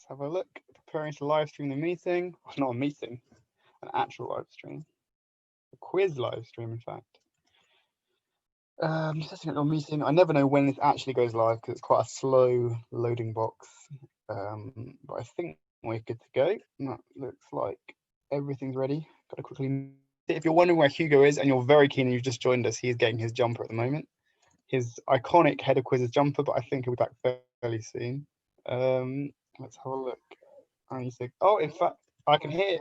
have a look. Preparing to live stream the meeting. Not a meeting, an actual live stream. A quiz live stream, in fact. Setting up your meeting. I never know when this actually goes live because it's quite a slow loading box. But I think we're good to go. That looks like everything's ready. Got to quickly. If you're wondering where Hugo is and you're very keen and you've just joined us, he's getting his jumper at the moment. His iconic head of quizzes jumper, but I think he'll be back fairly soon. Let's have a look. Oh, in fact, I can hear it.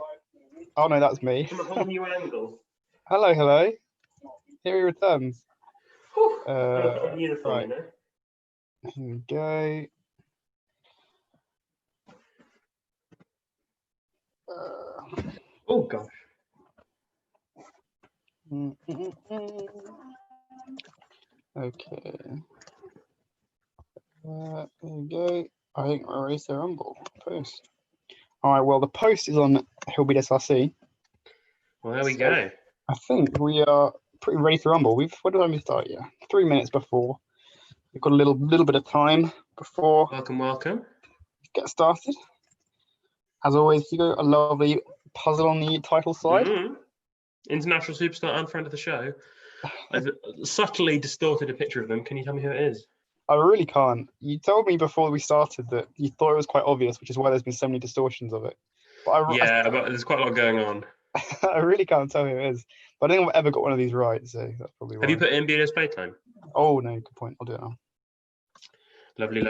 Oh no, that's me. From a whole new angle. Hello. Here he returns. Uniform, right. you know? Here we go. Oh gosh. Okay. There we go. I think we're ready to rumble. Post. All right. Well, the post is on Hillbeat SRC. Well, there we go. I think we are pretty ready to rumble. What time we start? Yeah, 3 minutes before. We've got a little bit of time before. Welcome. Get started. As always, Hugo, a lovely puzzle on the title side. Mm-hmm. International superstar and friend of the show. I've subtly distorted a picture of them. Can you tell me who it is? I really can't. You told me before we started that you thought it was quite obvious, which is why there's been so many distortions of it. But but there's quite a lot going on. I really can't tell who it is. But I don't think I've ever got one of these right, so that's probably why. Have you put in BDS playtime? Oh, no, good point. I'll do it now. Lovely.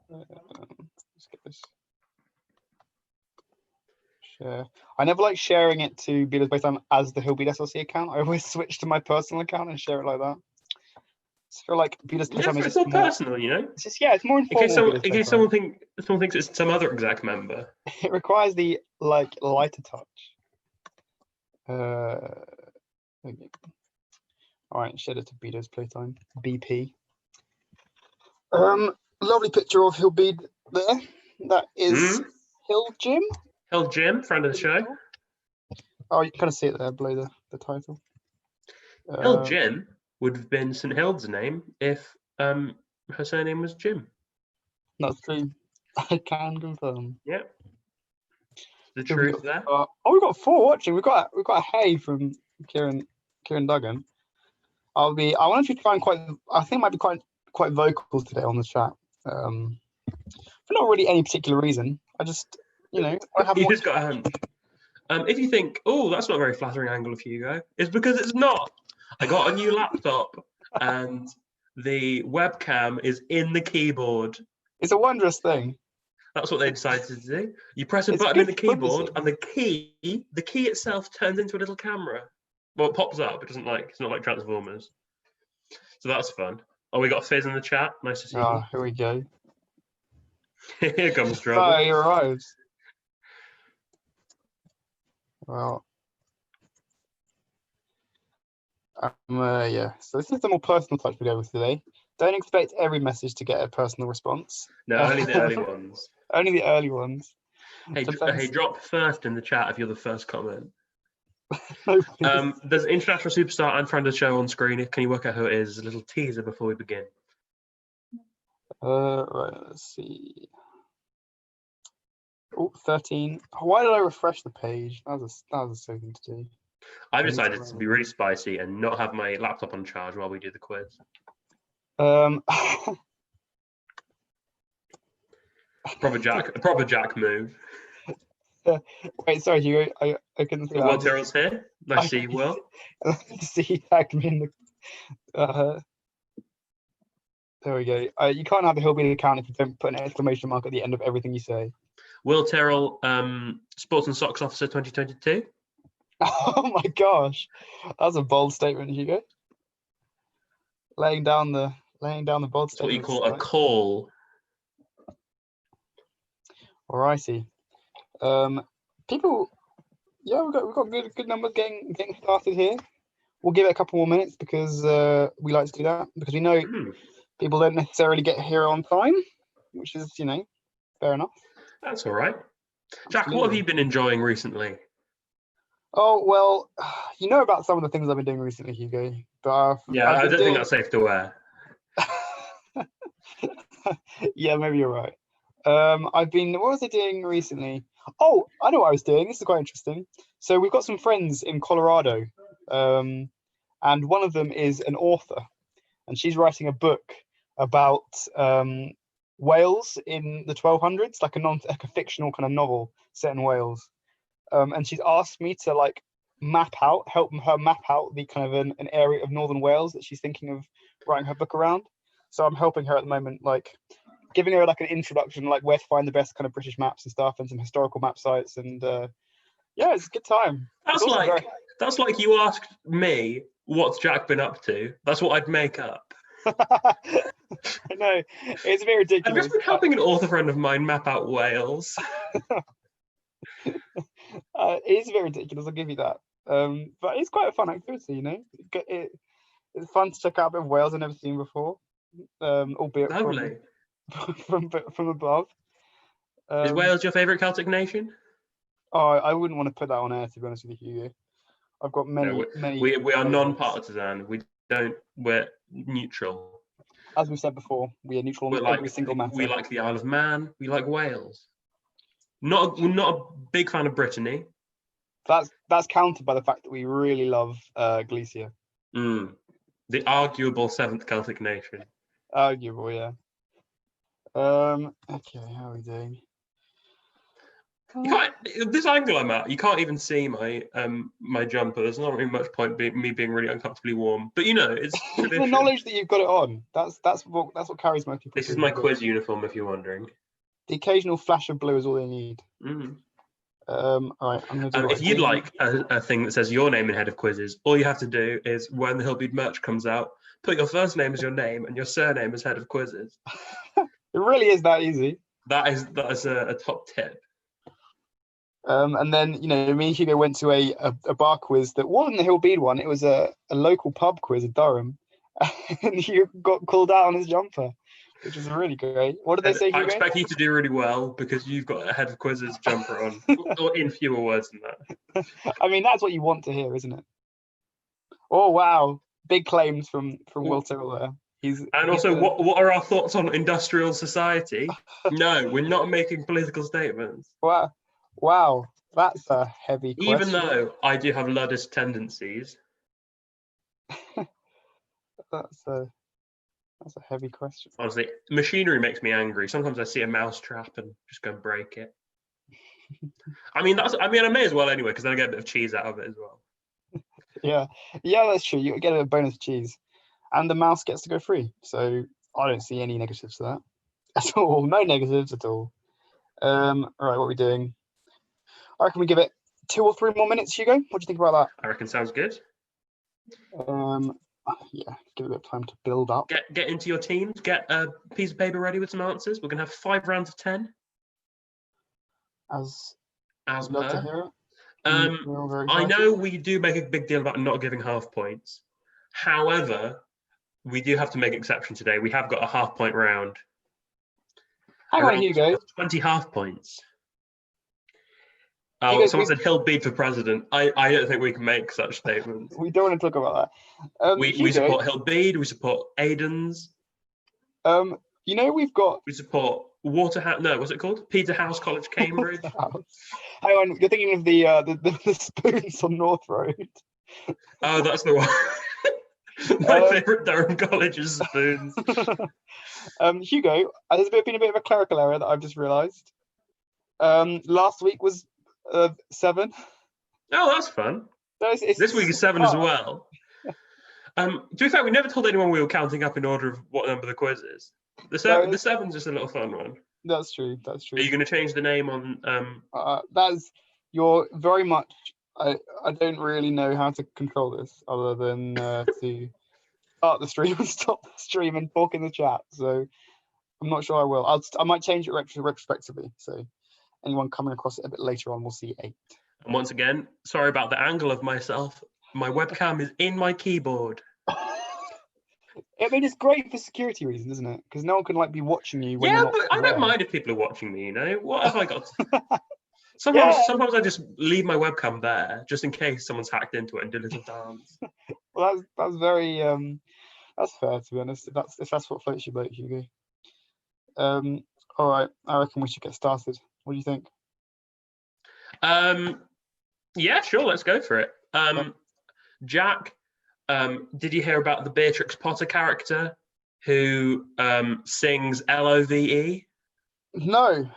Let's get this. Share. I never like sharing it to BDS playtime as the Hillbeat SLC account. I always switch to my personal account and share it like that. I feel like BDS playtime is it's more personal, you know. It's just it's more informal. In case someone thinks it's some other exec member. It requires the lighter touch. Okay. All right, shed it to BDS playtime. BP. Lovely picture of Hillbeat there. That is Hill Jim. Hill Jim, friend of the show. Oh, you can kind of see it there below the title. Hill Jim would have been St. Hild's name if her surname was Jim. That's true. I can confirm. Yep. The truth there. We've got 4 watching. We've got a hey from Kieran Duggan. I want you to find I think it might be quite vocal today on the chat. For not really any particular reason. I just I have. You just got a hunch. If you think, oh, that's not a very flattering angle of Hugo, it's because it's not. I got a new laptop and the webcam is in the keyboard. It's a wondrous thing. That's what they decided to do. You press a button in the keyboard and the key itself turns into a little camera. Well, it pops up. It's not like Transformers. So that's fun. Oh, we got Fizz in the chat. Nice to see you. Here we go. Here comes trouble. He arrives. Well, yeah. So this is the more personal touch video today. Don't expect every message to get a personal response. No, only the early ones. Only the early ones. Hey, drop first in the chat if you're the first comment. No, there's international superstar and friend of the show on screen. Can you work out who it is? A little teaser before we begin. Right, let's see. Oh, 13. Why did I refresh the page? That was a silly thing to do. I've decided to be really spicy and not have my laptop on charge while we do the quiz. Proper Jack move. Wait, sorry, Hugo. I couldn't see. Will Tyrrell's here. Nice to see you, Will. See, tagged me in the. There we go. You can't have a Hillbeat account if you don't put an exclamation mark at the end of everything you say. Will Tyrrell, Sports and Socks Officer 2022. Oh my gosh, that's a bold statement, Hugo. Laying down the bold statement. That's what you call a call. Alrighty. People, yeah, we've got good numbers getting started here. We'll give it a couple more minutes because we like to do that because we know people don't necessarily get here on time, which is fair enough. That's all right. Jack, what have you been enjoying recently? Oh well, you know about some of the things I've been doing recently, Hugo. But I don't think that's safe to wear. Yeah, maybe you're right. What was I doing recently? Oh, I know what I was doing. This is quite interesting. So we've got some friends in Colorado, um, and one of them is an author, and she's writing a book about Wales in the 1200s, like a fictional kind of novel set in Wales. And she's asked me to like help her map out the kind of an area of northern Wales that she's thinking of writing her book around. So I'm helping her at the moment, like giving her like an introduction, like where to find the best kind of British maps and stuff, and some historical map sites. And yeah, it's a good time. That's like that's like you asked me what's Jack been up to. That's what I'd make up. I know, it's very I've ridiculous. just been helping an author friend of mine map out Wales. It is very ridiculous, I'll give you that. But it's quite a fun activity, you know. It's fun to check out a bit of Wales I've never seen before, albeit Lovely. from above. Is Wales your favourite Celtic nation? Oh, I wouldn't want to put that on air, to be honest with you, Hugo. I've got many. We are non-partisan. We're neutral. As we said before, we are neutral on every single matter. We like the Isle of Man. We like Wales. We're not a big fan of Brittany. That's countered by the fact that we really love Galicia. The arguable seventh Celtic nation. Arguable, yeah. Okay, how are we doing? This angle I'm at, you can't even see my my jumper. There's not really much point me being really uncomfortably warm. But you know, it's the knowledge that you've got it on. That's what carries most people. This is my quiz uniform, if you're wondering. The occasional flash of blue is all they need. All right, I'm gonna do if you'd like a thing that says your name in head of quizzes, all you have to do is when the Hillbeat merch comes out, put your first name as your name and your surname as head of quizzes. It really is that easy. That is a top tip. And then, you know, me and Hugo went to a bar quiz that wasn't the Hillbeat one. It was a local pub quiz in Durham, and you got called out on his jumper, which was really great. What did they say, Hugo? I expect you to do really well because you've got a head of quizzes jumper on, or in fewer words than that. I mean, that's what you want to hear, isn't it? Oh wow, big claims from Will Tyrrell there. What are our thoughts on industrial society? No, we're not making political statements. Wow, that's a heavy question. Even though I do have Luddist tendencies. That's a heavy question. Honestly, machinery makes me angry. Sometimes I see a mouse trap and just go and break it. I may as well anyway, because then I get a bit of cheese out of it as well. Yeah, that's true. You get a bonus cheese, and the mouse gets to go free. So I don't see any negatives to that at all. No negatives at all. All right, what are we doing? I reckon we give it 2 or 3 more minutes, Hugo. What do you think about that? I reckon sounds good. Yeah, give it a bit of time to build up. Get into your teams. Get a piece of paper ready with some answers. We're gonna have 5 rounds of 10. As per. To hear it. I know we do make a big deal about not giving half points. However, we do have to make an exception today. We have got a half-point round. Hang on, Hugo. 20 half points. Someone said Hillbeat for president. I don't think we can make such statements. We don't want to talk about that. We support Hillbeat. We support Aiden's. You know, we support Waterhouse. No, what's it called? Peterhouse College, Cambridge. Hang on, you're thinking of the spoons on North Road. Oh, that's the one. My favourite Durham College is Spoons. Hugo, there's been a bit of a clerical error that I've just realised. Last week was 7. Oh, that's fun. This week is 7 as well. To be fair, we never told anyone we were counting up in order of what number the quiz is. The 7's just a little fun one. That's true. Are you going to change the name on? You're very much. I don't really know how to control this other than to start the stream and stop the stream and talk in the chat. So I'm not sure I will. I might change it retrospectively. So anyone coming across it a bit later on will see 8. And once again, sorry about the angle of myself. My webcam is in my keyboard. I mean, it's great for security reasons, isn't it? Because no one can be watching you. When but I don't mind if people are watching me. You know, what have I got? Sometimes I just leave my webcam there just in case someone's hacked into it and did a little dance. Well, that's very that's fair, to be honest. If that's what floats your boat, Hugo. All right. I reckon we should get started. What do you think? Yeah, sure. Let's go for it. Jack, did you hear about the Beatrix Potter character who sings Love? No.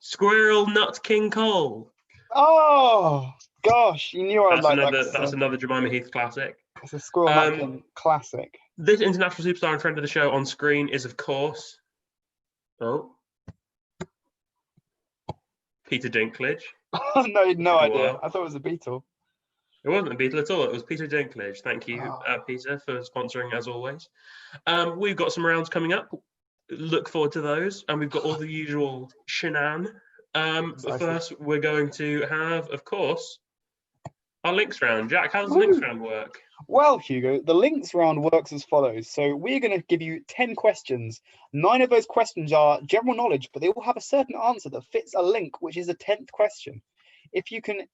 Squirrel Nut King Cole. Oh gosh, you knew I'd That's like another. that. That's another Jemima Heath classic. It's a Squirrel Napkin classic. This international superstar and friend of the show on screen is, of course, Peter Dinklage. No idea. I thought it was a Beatle. It wasn't a Beatle at all. It was Peter Dinklage. Thank you, Peter, for sponsoring as always. We've got some rounds coming up. Look forward to those, and we've got all the usual shenan. But first, we're going to have, of course, our links round. Jack, how does the links round work? Well, Hugo, the links round works as follows. So we're going to give you 10 questions. 9 of those questions are general knowledge, but they all have a certain answer that fits a link, which is the 10th question. If you can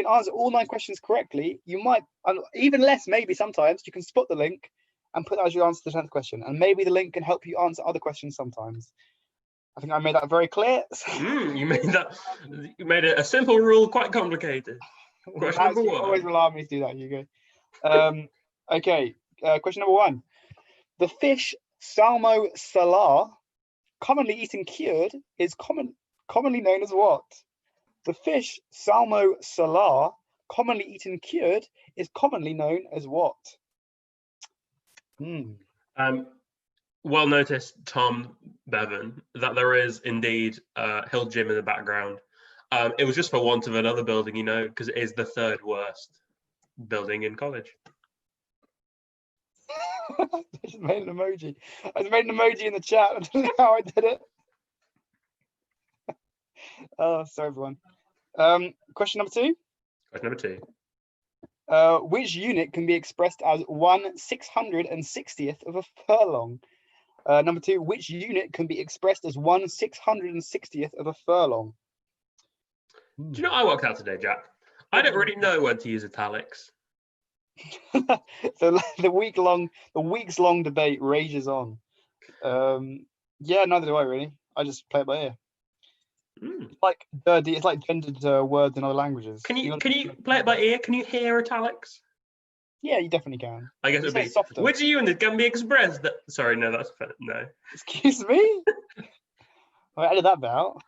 answer all 9 questions correctly, you might, even less maybe sometimes, you can spot the link and put that as your answer to the 10th question. And maybe the link can help you answer other questions sometimes. I think I made that very clear. You made a simple rule quite complicated. Question number 1. Always rely on me to do that, Hugo. Okay, question number 1. The fish Salmo salar, commonly eaten cured, is commonly known as what? The fish Salmo salar, commonly eaten cured, is commonly known as what? Well noticed, Tom Bevan, that there is indeed Hill Gym in the background. It was just for want of another building, because it is the 3rd worst building in college. I just made an emoji. I just made an emoji in the chat. I don't know how I did it. Oh, sorry, everyone. Question number 2. Question number 2. Which unit can be expressed as 1/660th of a furlong? Number 2. Which unit can be expressed as 1/660th of a furlong? Do you know what I worked out today, Jack? I don't really know when to use italics. So the weeks long debate rages on. Yeah, neither do I really. I just play it by ear. It's like gendered words in other languages. Can you play it by ear? Can you hear italics? Yeah, you definitely can. I guess it'd be softer. Which unit can be expressed? Sorry, no, that's no. Excuse me. I edited that bit out.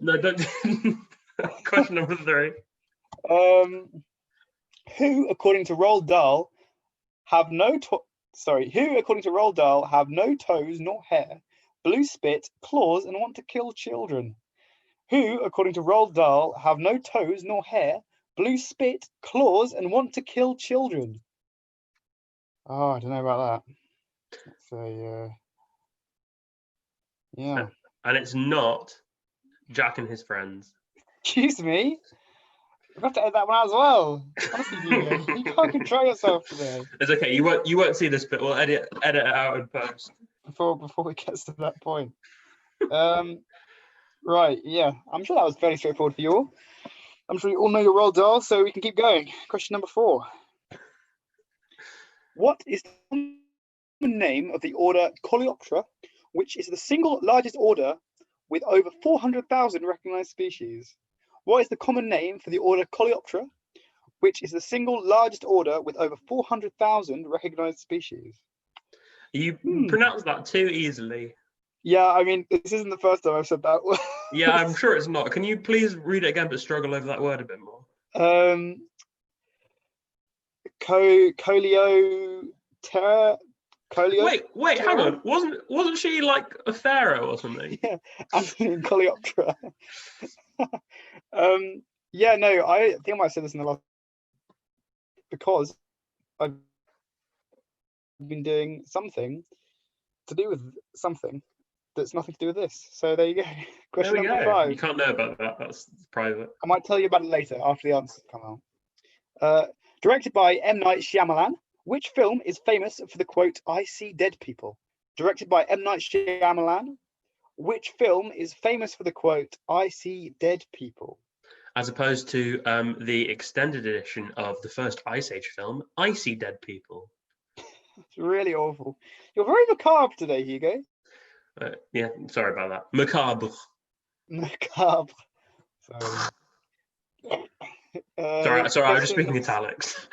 No, don't. Question number 3. Who, according to Roald Dahl, have no toes nor hair, blue spit, claws, and want to kill children? Who, according to Roald Dahl, have no toes nor hair, blue spit, claws, and want to kill children? Oh, I don't know about that. So, yeah. And it's not Jack and his friends. Excuse me? I've got to edit that one out as well. Honestly, you can't control yourself today. It's okay. You won't see this bit. We'll edit it out in post. Before it gets to that point. Right, yeah. I'm sure that was fairly straightforward for you all. I'm sure you all know your Roald Dahl, so we can keep going. Question number 4. What is the name of the order Coleoptera, which is the single largest order with over 400,000 recognized species? What is the common name for the order Coleoptera, which is the single largest order with over 400,000 recognized species? You pronounce that too easily. Yeah, I mean, this isn't the first time I've said that word. Yeah, I'm sure it's not. Can you please read it again, but struggle over that word a bit more? Coleoptera. Wait, hang on. Wasn't she like a pharaoh or something? Yeah, Anthony and Coleoptera. Yeah, no, I think I might have said this in the last, because I've been doing something to do with something that's nothing to do with this. So there you go. Question number 5. You can't know about that. That's private. I might tell you about it later after the answers come out. Directed by M. Night Shyamalan, which film is famous for the quote, "I see dead people"? Directed by M. Night Shyamalan, which film is famous for the quote, "I see dead people"? As opposed to the extended edition of the first Ice Age film, I See Dead People. It's really awful. You're very macabre today, Hugo. Yeah, sorry about that. Macabre. Macabre. Sorry. Sorry, I was just Question speaking number, italics.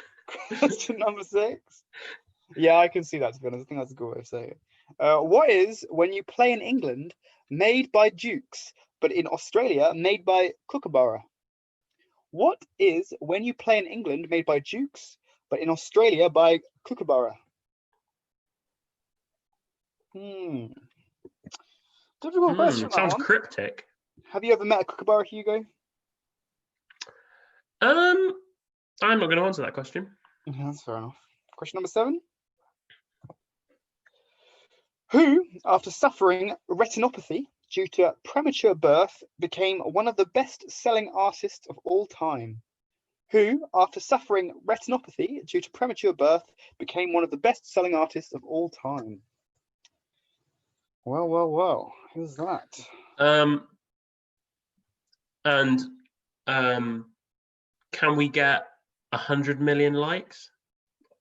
question number 6. Yeah, I can see that, to be honest. I think that's a good way of saying it. What is, when you play in England, made by dukes, but in Australia, made by kookaburra? What is, when you play in England, made by dukes, but in Australia by kookaburra? Difficult question, that Sounds one. cryptic. Have you ever met a kookaburra, Hugo? I'm not going to answer that question. Yeah, that's fair enough. Question number 7. Who, after suffering retinopathy due to premature birth, became one of the best-selling artists of all time? Who, after suffering retinopathy due to premature birth, became one of the best-selling artists of all time? Well. Who's that? And can we get 100 million likes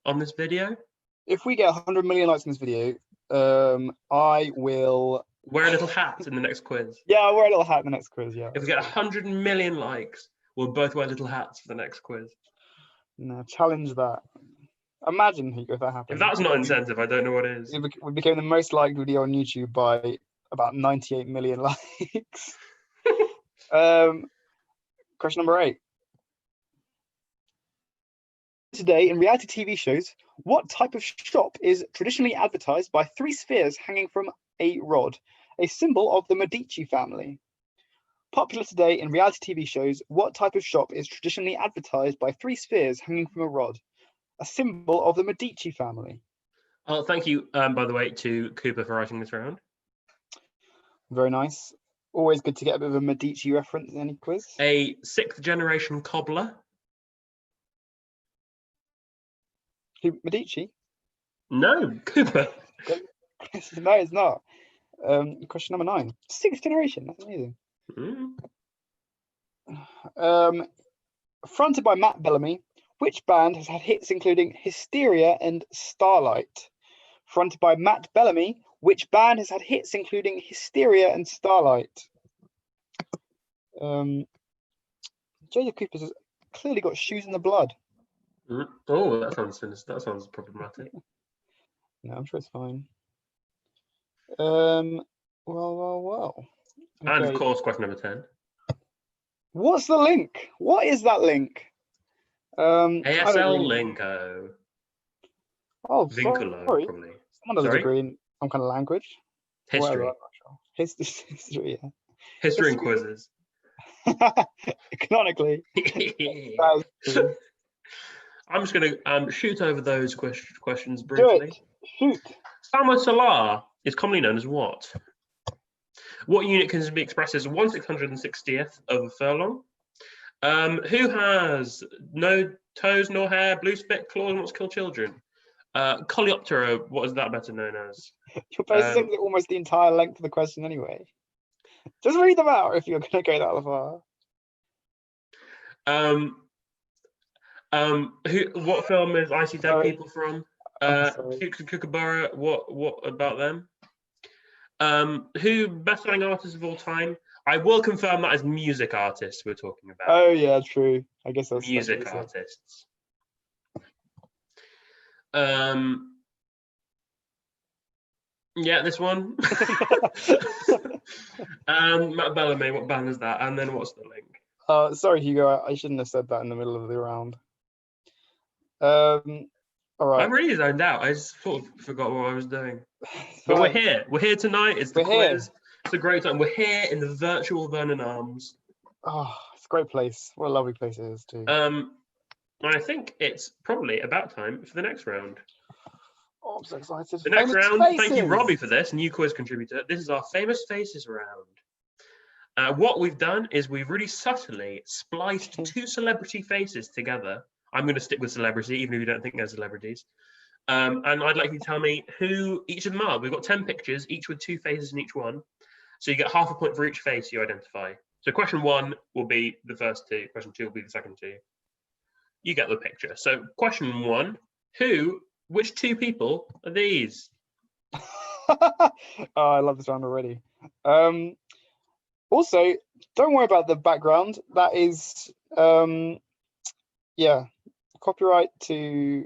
on this video? If we get 100 million likes on this video, I will wear a little hat in the next quiz. Yeah, I'll wear a little hat in the next quiz. Yeah. If we get 100 million likes, we'll both wear little hats for the next quiz. No, challenge that. Imagine, Hugo, if that happened. If that's not incentive, I don't know what is. We became the most liked video on YouTube by about 98 million likes. Question number 8. Today, in reality TV shows, what type of shop is traditionally advertised by 3 spheres hanging from a rod, a symbol of the Medici family? Popular today in reality TV shows, what type of shop is traditionally advertised by 3 spheres hanging from a rod, a symbol of the Medici family? Oh, thank you, by the way, to Cooper for writing this round. Very nice. Always good to get a bit of a Medici reference in any quiz. A 6th generation cobbler. Who, Medici? No, Cooper. No, it's not. Question number 9. 6th generation. That's amazing. Fronted by Matt Bellamy, which band has had hits including Hysteria and Starlight? Fronted by Matt Bellamy, which band has had hits including Hysteria and Starlight? J.J. Cooper's clearly got shoes in the blood. Oh, that sounds sinister. That sounds problematic. No, I'm sure it's fine. Well. Okay. And of course, question number 10. What's the link? What is that link? ASL Linko. Oh, Vincolo, sorry. probably. Someone does a degree in some kind of language. History. Whatever, history, yeah. History and quizzes. Canonically. I'm just going to shoot over those questions briefly. Do it. Shoot. Salmo salar is commonly known as what? What unit can be expressed as 1/660th of a furlong? Who has no toes nor hair, blue spit, claws, and wants to kill children? Coleoptera, what is that better known as? You're basically almost the entire length of the question anyway. Just read them out if you're going to go that far. What film is I See Dead People from? Kookaburra, what about them? Who best-selling artists of all time? I will confirm that as music artists we're talking about. Oh yeah, true. I guess that's music artists. Yeah, this one. Matt Bellamy, what band is that? And then what's the link? Sorry, Hugo, I shouldn't have said that in the middle of the round. All right. I really zoned out. I just sort of forgot what I was doing. But we're here. We're here tonight. It's the quiz. It's a great time. We're here in the virtual Vernon Arms. Oh, it's a great place. What a lovely place it is too. And I think it's probably about time for the next round. Oh, I'm so excited. The next round, thank you, Robbie, for this, new quiz contributor. This is our famous faces round. What we've done is we've really subtly spliced 2 celebrity faces together. I'm going to stick with celebrity, even if you don't think they're celebrities. And I'd like you to tell me who each of them are. We've got 10 pictures, each with 2 faces in each one. So you get half a point for each face you identify. So question 1 will be the first 2. Question 2 will be the second 2. You get the picture. So question 1, who Which two people are these? Oh, I love this round already. Also, don't worry about the background. That is, yeah, copyright to.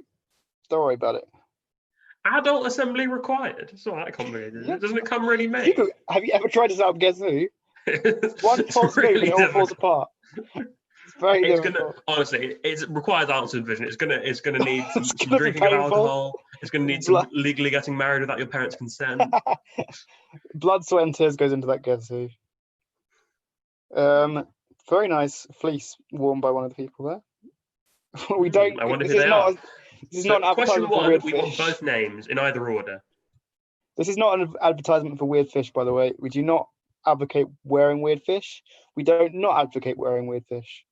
Don't worry about it. Adult assembly required. It's not that complicated. Yeah. Doesn't it come ready made? Have you ever tried to set up Guess Who? One It's false move and it all falls apart. It's very difficult. Honestly, it requires answer supervision. It's gonna need some gonna be drinking of painful. alcohol. It's gonna need some legally getting married without your parents' consent. Blood, sweat, and tears goes into that Guess Who. Very nice fleece worn by one of the people there. We don't. I wonder who they are. This is not an question advertisement for one. weird We fish. want both names in either order. This is not an advertisement for weird fish, by the way. We do not advocate wearing weird fish. We don't not advocate wearing weird fish.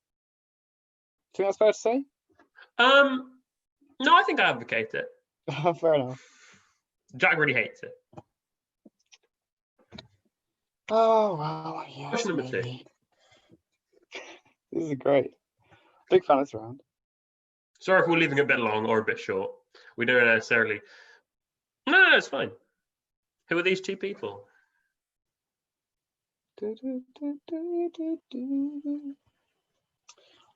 Do you think that's fair to say? No, I think I advocate it. Fair enough. Jack really hates it. Oh well, yeah. Question number 2. This is great. Big fan of this round. Sorry if we're leaving it a bit long or a bit short. We don't necessarily. No, it's fine. Who are these two people? I'm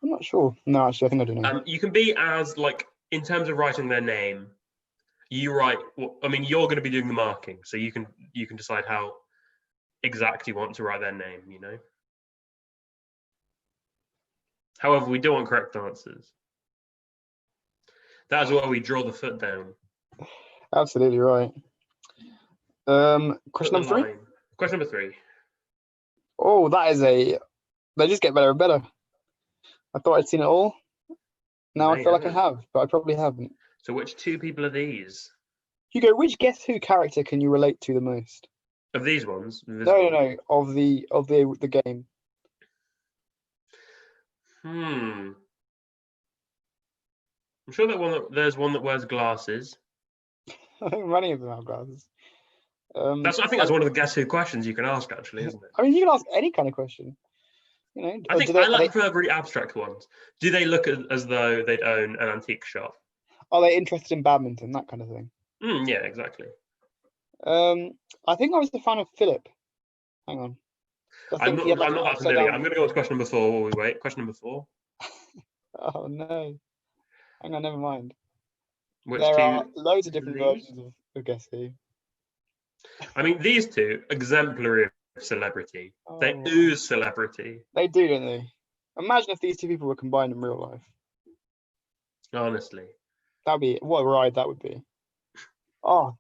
not sure. No, actually, I think I do know. You can be as, like, in terms of writing their name, you write. I mean, you're going to be doing the marking, so you can decide how exact you want to write their name. You know. However, we do want correct answers. That is why we draw the foot down. Absolutely right. Question number 3. Question number 3. Oh, that is a. They just get better and better. I thought I'd seen it all. Now I feel like I have, but I probably haven't. So, which two people are these? Hugo, which Guess Who character can you relate to the most? Of these ones? No. Of the game. I'm sure there's one that wears glasses. I think many of them have glasses. I think that's one of the Guess Who questions you can ask, actually, isn't it? I mean, you can ask any kind of question. You know, I think I like the really abstract ones. Do they look as though they'd own an antique shop? Are they interested in badminton? That kind of thing. Yeah, exactly. I think I was a fan of Philip. Hang on. I'm not that familiar. I'm going to go on to question number 4 while we wait. Question number 4. Oh no. Hang on, never mind. There are loads of different versions of Guess Who. I mean, these two, exemplary of celebrity. Oh. They ooze celebrity. They do, don't they? Imagine if these two people were combined in real life. Honestly. That'd be, what a ride that would be. Oh,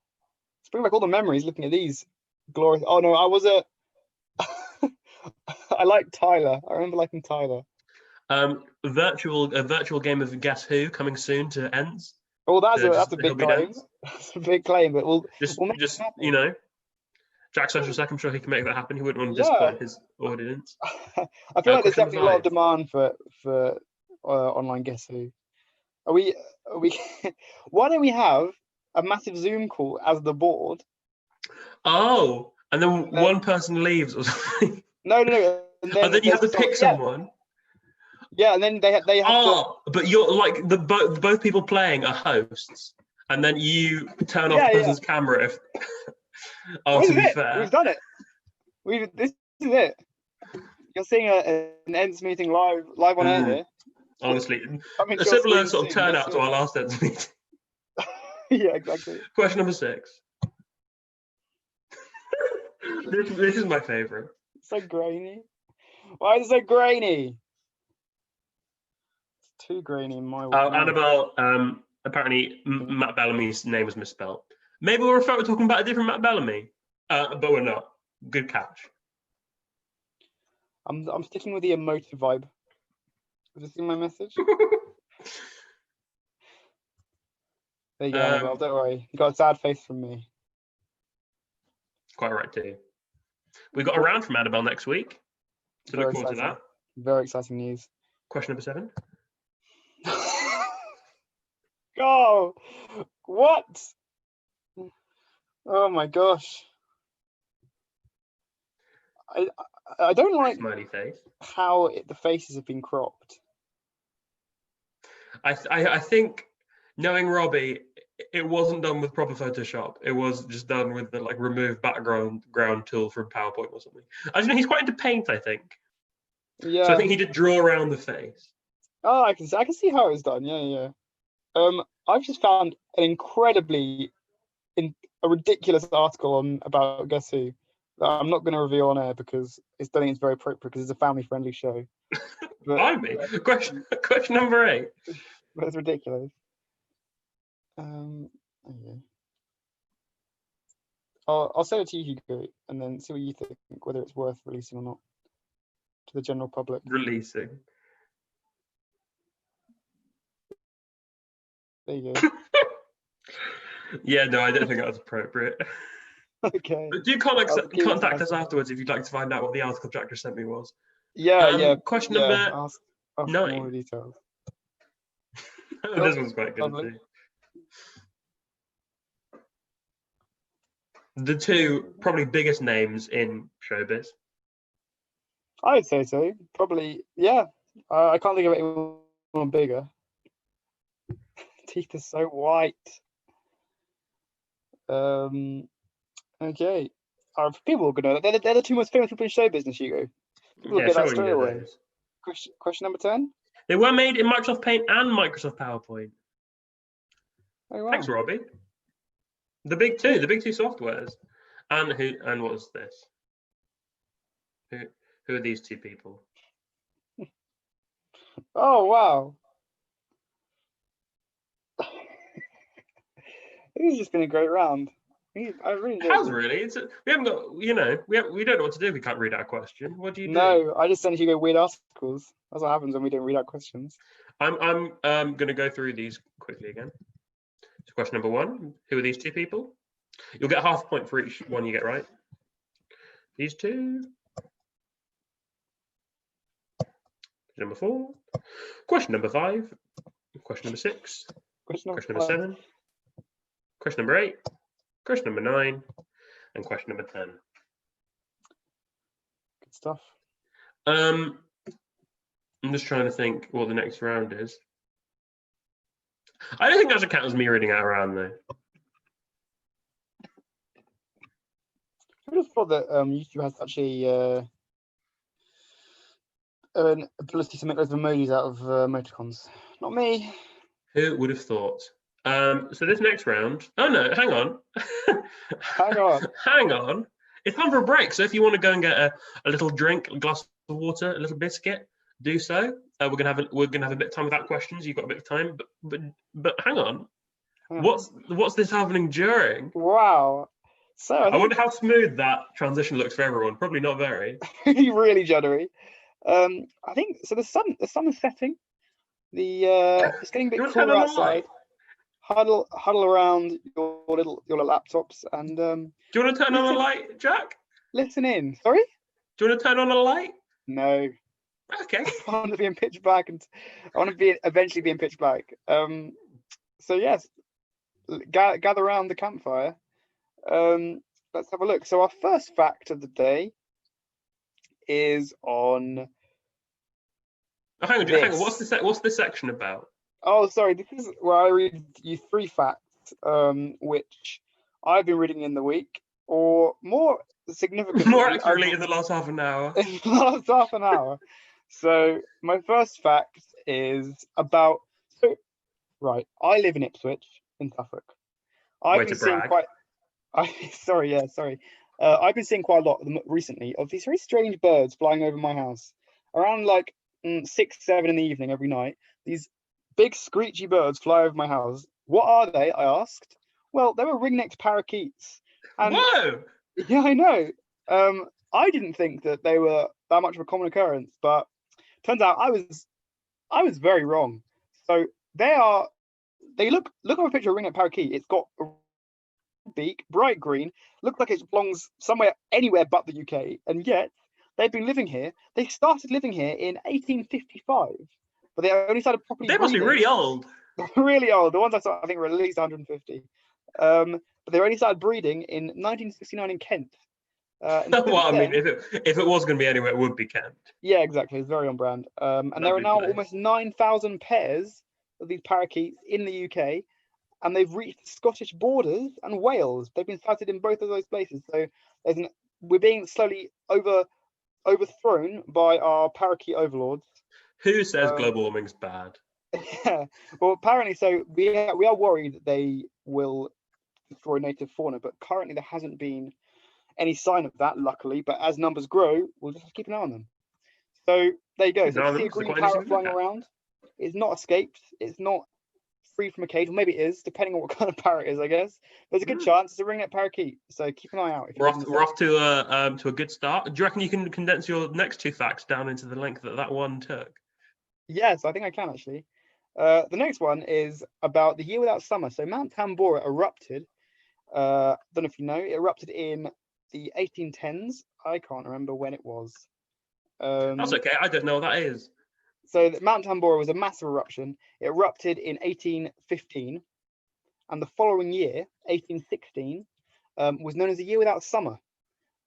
let's bring back all the memories looking at these glorious. Oh no, I like Tyler. I remember liking Tyler. A virtual game of Guess Who coming soon to ends. Oh, that's a big claim. That's a big claim, but we'll make just you know, Jack Social Sec, I'm sure he can make that happen. He wouldn't want to disappoint his audience. I feel like there's definitely a lot of demand for online Guess Who. Are we? Why don't we have a massive Zoom call as the board? Oh, and then one person leaves or something. No. And then you have to pick someone. Yeah, and then they have to. But you're like both people playing are hosts, and then you turn off the person's camera if. To be fair, we've done it. This is it. You're seeing an ends meeting live on air here. Honestly, a similar sort of turnout to our last ends meeting. Yeah, exactly. Question number 6. This is my favourite. It's so grainy. Why is it so grainy? It's too grainy in my way. Annabelle, apparently Matt Bellamy's name was misspelled. Maybe we're talking about a different Matt Bellamy, but we're not. Good catch. I'm sticking with the emotive vibe. Have you seen my message? There you go, Annabelle. Don't worry. You got a sad face from me. Quite right too. We got a round from Annabelle next week. So look forward to that. Very exciting news. Question number 7. Oh, what? Oh my gosh. I don't like smiley face. How the faces have been cropped. I think, knowing Robbie, it wasn't done with proper Photoshop. It was just done with the like remove background tool from PowerPoint or something. I don't know. He's quite into paint, I think. Yeah. So I think he did draw around the face. Oh, I can see how it was done. Yeah. I've just found an a ridiculous article about Guess Who that I'm not going to reveal on air because I don't think it's very appropriate because it's a family-friendly show. Blimey. Question number 8. That's ridiculous. Okay. I'll send it to you, Hugo, and then see what you think, whether it's worth releasing or not to the general public. Releasing. There you go. Yeah, no, I don't think that's appropriate. Okay. But do contact us afterwards if you'd like to find out what the article Jack just sent me was. Yeah. Question number ask 9. More details. This one's quite good too. The 2 probably biggest names in showbiz. I would say so. Probably, yeah. I can't think of anyone bigger. Teeth are so white. Okay. People are gonna. They're the 2 most famous people in show business, Hugo. People get that straight away. Question number 10. They were made in Microsoft Paint and Microsoft PowerPoint. Oh, wow. Thanks, Robbie. The big two softwares. And what's this? Who are these 2 people? Oh, wow. This has just been a great round. I really enjoyed it. Has really? We haven't got, we don't know what to do if we can't read out a question. What do you do? No, I just sent Hugo weird articles. That's what happens when we don't read out questions. I'm going to go through these quickly again. So question number 1, who are these 2 people? You'll get half a point for each one you get right. These 2. Number 4. Question number 5. Question number 6. Question number 7. Question number 8. Question number 9. And question number 10. Good stuff. I'm just trying to think what the next round is. I don't think that should count as me reading out a round though. I just thought that YouTube has actually an ability to make loads of emojis out of emoticons. Not me. Who would have thought? So this next round. Oh no, hang on. Hang on. It's time for a break. So if you want to go and get a little drink, a glass of water, a little biscuit, do so. We're gonna have a bit of time without questions. You've got a bit of time, but hang on. What's this happening during? Wow. So I wonder how smooth that transition looks for everyone. Probably not very. Really juddery. I think so. The sun is setting. It's getting a bit cooler outside. Huddle around your little laptops and. Do you want to turn on a light, Jack? Listen in. Sorry. Do you want to turn on a light? No. Okay. I want to be in pitch black, and I want to eventually be in pitch black. So yes, gather around the campfire. Let's have a look. So our first fact of the day is on. Oh, hang on. What's this section about? Oh, sorry. This is where I read you 3 facts, which I've been reading in the week, or more significantly, more accurately, in the last half an hour. In the last half an hour. So my first fact is about. Right, I live in Ipswich in Suffolk. I've been seeing quite. Sorry. I've been seeing quite a lot recently of these very strange birds flying over my house around like 6, 7 in the evening every night. These big screechy birds fly over my house. What are they? I asked. Well, they were ring-necked parakeets. And whoa! Yeah, I know. I didn't think that they were that much of a common occurrence, but turns out I was very wrong. So they look at a picture of a ring-necked parakeet. It's got a beak, bright green, looks like it belongs anywhere but the UK, and yet they've been living here. They started living here in 1855, but they only started properly. They must be really old. Really old. The ones I saw, I think, were at least 150. But they only started breeding in 1969 in Kent. Well, I mean, if it was going to be anywhere, it would be Kent. Yeah, exactly. It's very on brand. And there are now almost 9,000 pairs of these parakeets in the UK. and they've reached the Scottish borders and Wales. They've been sighted in both of those places. So we're being slowly overthrown by our parakeet overlords. Who says global warming's bad? Yeah, well, apparently, so we are worried that they will destroy native fauna, but currently there hasn't been any sign of that, luckily. But as numbers grow, we'll just keep an eye on them. So there you go. So you see a green parrot flying around. It's not escaped. It's not free from a cage. Or maybe it is, depending on what kind of parrot it is, I guess. There's a good chance it's a ringneck parakeet. So keep an eye out. We're off to a good start. Do you reckon you can condense your next two facts down into the length that one took? Yes, I think I can actually. The next one is about the year without summer. So Mount Tambora erupted. Don't know if you know. It erupted in the 1810s. I can't remember when it was. That's okay. I don't know what that is. So Mount Tambora was a massive eruption. It erupted in 1815, and the following year, 1816, was known as the year without summer.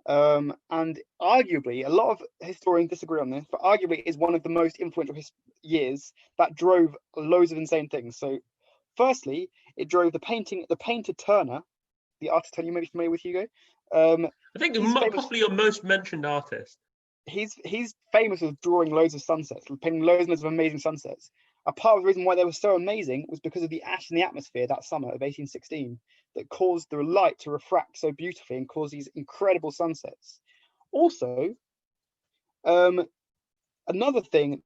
And arguably, a lot of historians disagree on this, but arguably it is one of the most influential years that drove loads of insane things. So, firstly, it drove the painter Turner, the artist you may be familiar with, Hugo. I think possibly your most mentioned artist. He's famous for drawing loads of sunsets, painting loads of amazing sunsets. A part of the reason why they were so amazing was because of the ash in the atmosphere that summer of 1816 that caused the light to refract so beautifully and cause these incredible sunsets. Also, another thing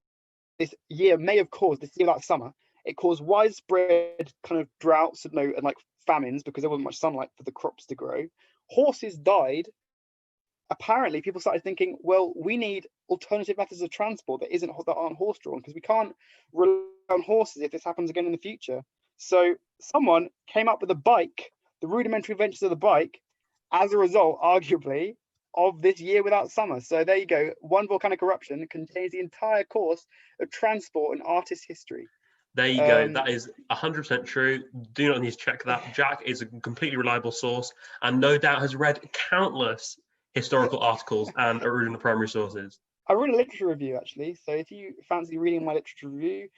this year may have caused, this year without summer, it caused widespread kind of droughts and like famines because there wasn't much sunlight for the crops to grow. Horses died. Apparently, people started thinking, well, we need alternative methods of transport that aren't horse-drawn, because we can't rely on horses if this happens again in the future. So someone came up with a bike, the rudimentary adventures of the bike, as a result, arguably, of this year without summer. So there you go. One volcanic eruption contains the entire course of transport and artist history. There you go. That is 100% true. Do not need to check that. Jack is a completely reliable source and no doubt has read countless historical articles and original primary sources. I wrote a literature review, actually. So if you fancy reading my literature review,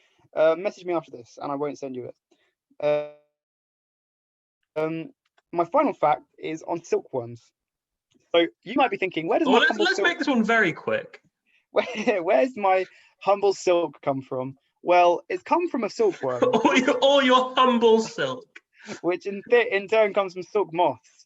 message me after this and I won't send you it. My final fact is on silkworms. So you might be thinking, where does let's make this one very quick. Where's my humble silk come from? Well, it's come from a silkworm. All your humble silk. Which in turn comes from silk moths.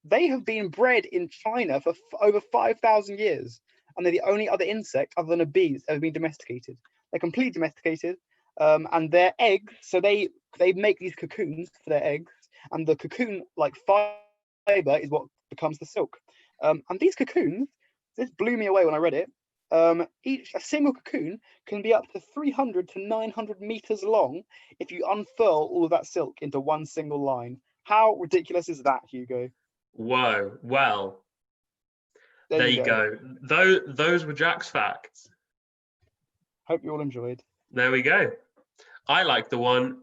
They have been bred in China for over 5,000 years, and they're the only other insect other than a bee that's ever been domesticated. They're completely domesticated, and their eggs. So they make these cocoons for their eggs, and the cocoon like fiber is what becomes the silk. And these cocoons, this blew me away when I read it. A single cocoon can be up to 300 to 900 meters long if you unfurl all of that silk into one single line. How ridiculous is that, Hugo? Whoa. Well, there you go. Those were Jack's facts. Hope you all enjoyed. There we go. I like the one.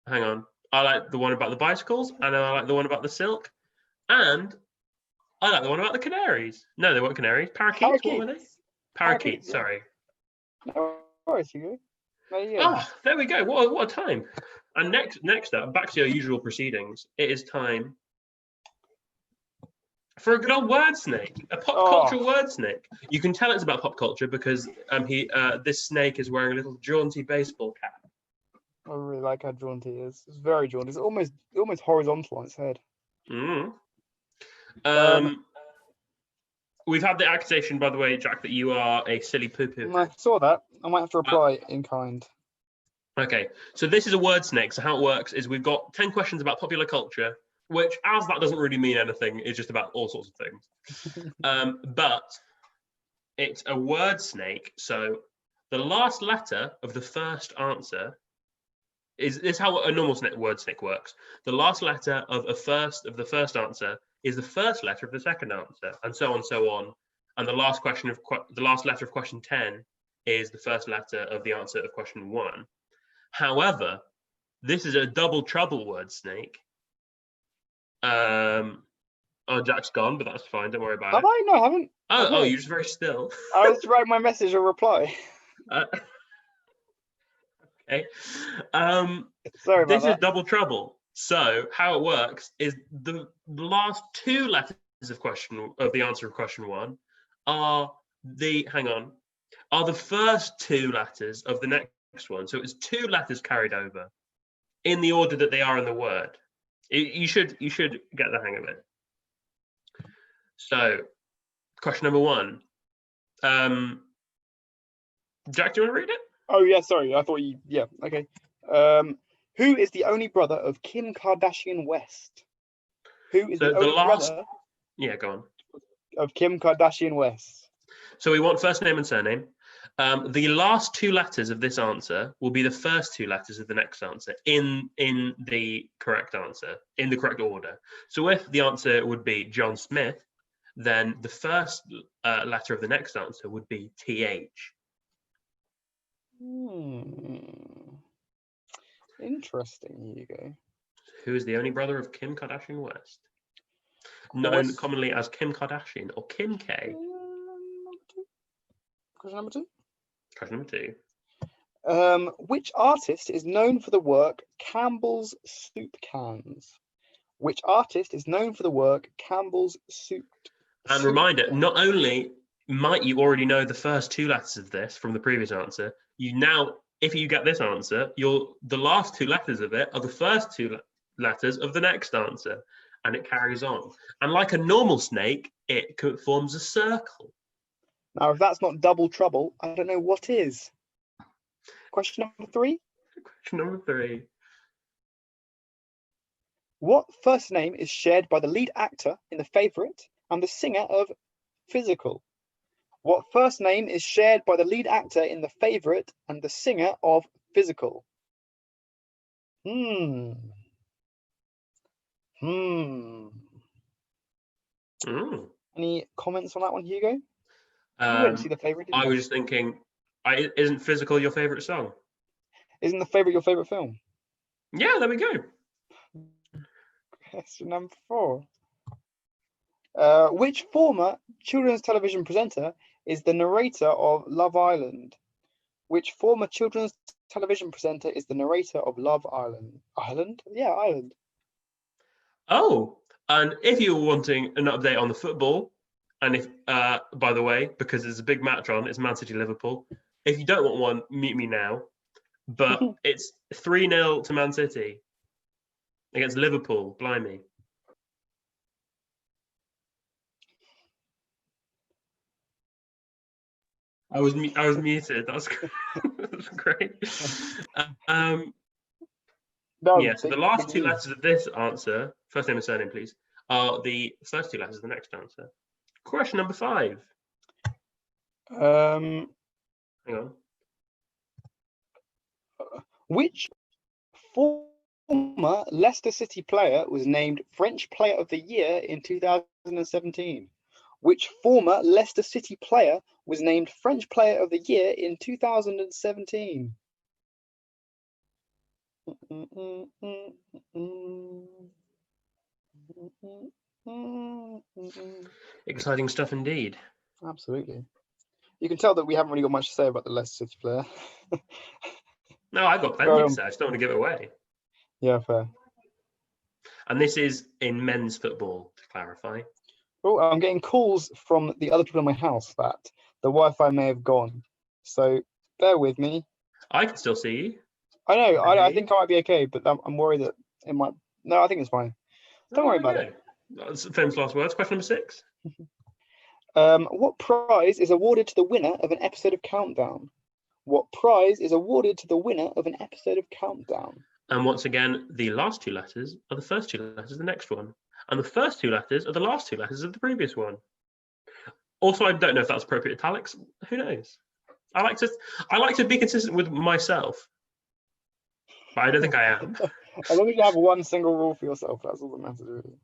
Hang on. I like the one about the bicycles, and I like the one about the silk, and I like the one about the canaries. No, they weren't canaries. Parakeets. What were they? Parakeets. Sorry. No worries, Hugo. There we go. What a time. And next up, back to your usual proceedings. It is time for a good old word snake, a pop culture word snake. You can tell it's about pop culture because this snake is wearing a little jaunty baseball cap. I really like how jaunty it is. It's very jaunty. It's almost horizontal on its head. We've had the accusation, by the way, Jack, that you are a silly poo-poo. I saw that. I might have to reply in kind. Okay, so this is a word snake. So how it works is we've got 10 questions about popular culture, which, as that doesn't really mean anything, is just about all sorts of things. But it's a word snake. So the last letter of the first answer is how a normal word snake works. The last letter of the first answer is the first letter of the second answer, and so on and so on. And the last letter of question 10 is the first letter of the answer of question 1. However, this is a double trouble word snake. Jack's gone, but that's fine. Don't worry about it. Have I? No, I haven't. Oh, you're just very still. I was writing my message or reply. Okay. Sorry about this that. is double trouble. So how it works is the last two letters of the answer of question one are the first two letters of the next one. So it's two letters carried over in the order that they are in the word. You should get the hang of it. So question number one. Jack, do you want to read it? Oh yeah, sorry. I thought you. Yeah. Okay. Who is the only brother of Kim Kardashian West? Who is the only brother? Yeah, go on. Of Kim Kardashian West. So we want first name and surname. The last two letters of this answer will be the first two letters of the next answer in the correct answer, in the correct order. So if the answer would be John Smith, then the first letter of the next answer would be TH. Interesting, Hugo. Who is the only brother of Kim Kardashian West? Known commonly as Kim Kardashian or Kim K. Question number two. Question number two. Which artist is known for the work Campbell's Soup Cans? Which artist is known for the work Campbell's Soup? And reminder, not only might you already know the first two letters of this from the previous answer, if you get this answer, the last two letters of it are the first two letters of the next answer, and it carries on. And like a normal snake, it forms a circle. Now, if that's not double trouble, I don't know what is. Question number three. Question number three. What first name is shared by the lead actor in The Favourite and the singer of Physical? What first name is shared by the lead actor in The Favourite and the singer of Physical? Any comments on that one, Hugo? You went to see The Favourite, didn't you? I was just thinking, isn't Physical your favourite song? Isn't The Favourite your favourite film? Yeah, there we go. Question number four. Which former children's television presenter is the narrator of Love Island? Which former children's television presenter is the narrator of Love Island? Island? Yeah, Island. Oh, and if you're wanting an update on the football, and if, by the way, because there's a big match on, it's Man City Liverpool. If you don't want one, mute me now. But it's 3-0 to Man City against Liverpool. Blimey. I was muted. That's great. Yeah. So the last two letters of this answer, first name and surname, please, are the first two letters of the next answer. Question number 5. Hang on. Which former Leicester City player was named French Player of the Year in 2017? Which former Leicester City player was named French Player of the Year in 2017? Exciting stuff indeed. Absolutely. You can tell that we haven't really got much to say about the Leicester City player. No, I've got plenty to say. I just don't want to give it away. Yeah, fair. And this is in men's football, to clarify. Oh, I'm getting calls from the other people in my house that the Wi-Fi may have gone. So bear with me. I can still see you. I know. I think I might be okay, but I'm worried that it might. No, I think it's fine. Don't worry about it. That's famous last words. Question number 6. What prize is awarded to the winner of an episode of Countdown? What prize is awarded to the winner of an episode of Countdown? And once again, the last two letters are the first two letters of the next one. And the first two letters are the last two letters of the previous one. Also, I don't know if that's appropriate italics. Who knows? I like to be consistent with myself. But I don't think I am. As long as you have one single rule for yourself, that's all that matters, really.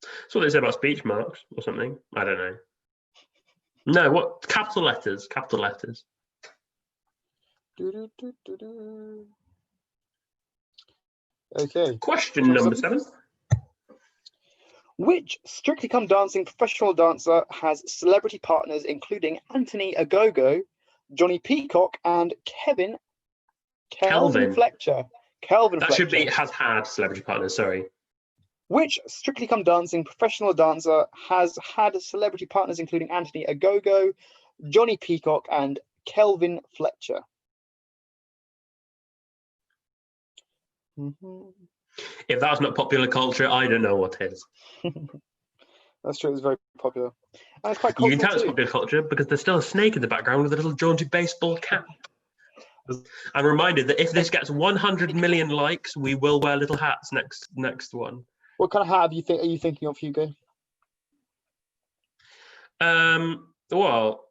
That's what they say about speech marks or something. I don't know. No, what? Capital letters. Capital letters. Okay. Question number 7. Which Strictly Come Dancing professional dancer has celebrity partners including Anthony Agogo, Johnny Peacock, and Kelvin Fletcher? Kelvin That Fletcher. should be has had celebrity partners. Sorry. Which Strictly Come Dancing professional dancer has had celebrity partners including Anthony Agogo, Johnny Peacock, and Kelvin Fletcher? If that's not popular culture, I don't know what is. That's true. It's very popular. And it's quite You can cultural tell it's too. popular culture because there's still a snake in the background with a little jaunty baseball cap. I'm reminded that if this gets 100 million likes, we will wear little hats next one. What kind of hat are you thinking of, Hugo? Well,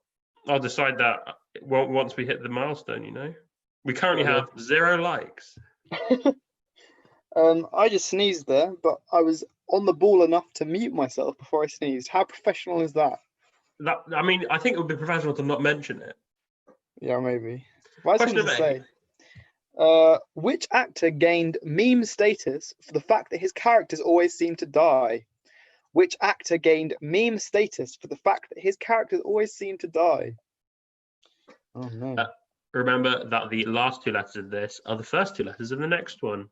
I'll decide that once we hit the milestone. You know, we currently have 0 likes. I just sneezed there, but I was on the ball enough to mute myself before I sneezed. How professional is that? I mean, I think it would be professional to not mention it. Yeah, maybe. Well, I just Question wanted to say, which actor gained meme status for the fact that his characters always seem to die? Which actor gained meme status for the fact that his characters always seem to die? Oh no. Remember that the last 2 letters of this are the first 2 letters of the next one.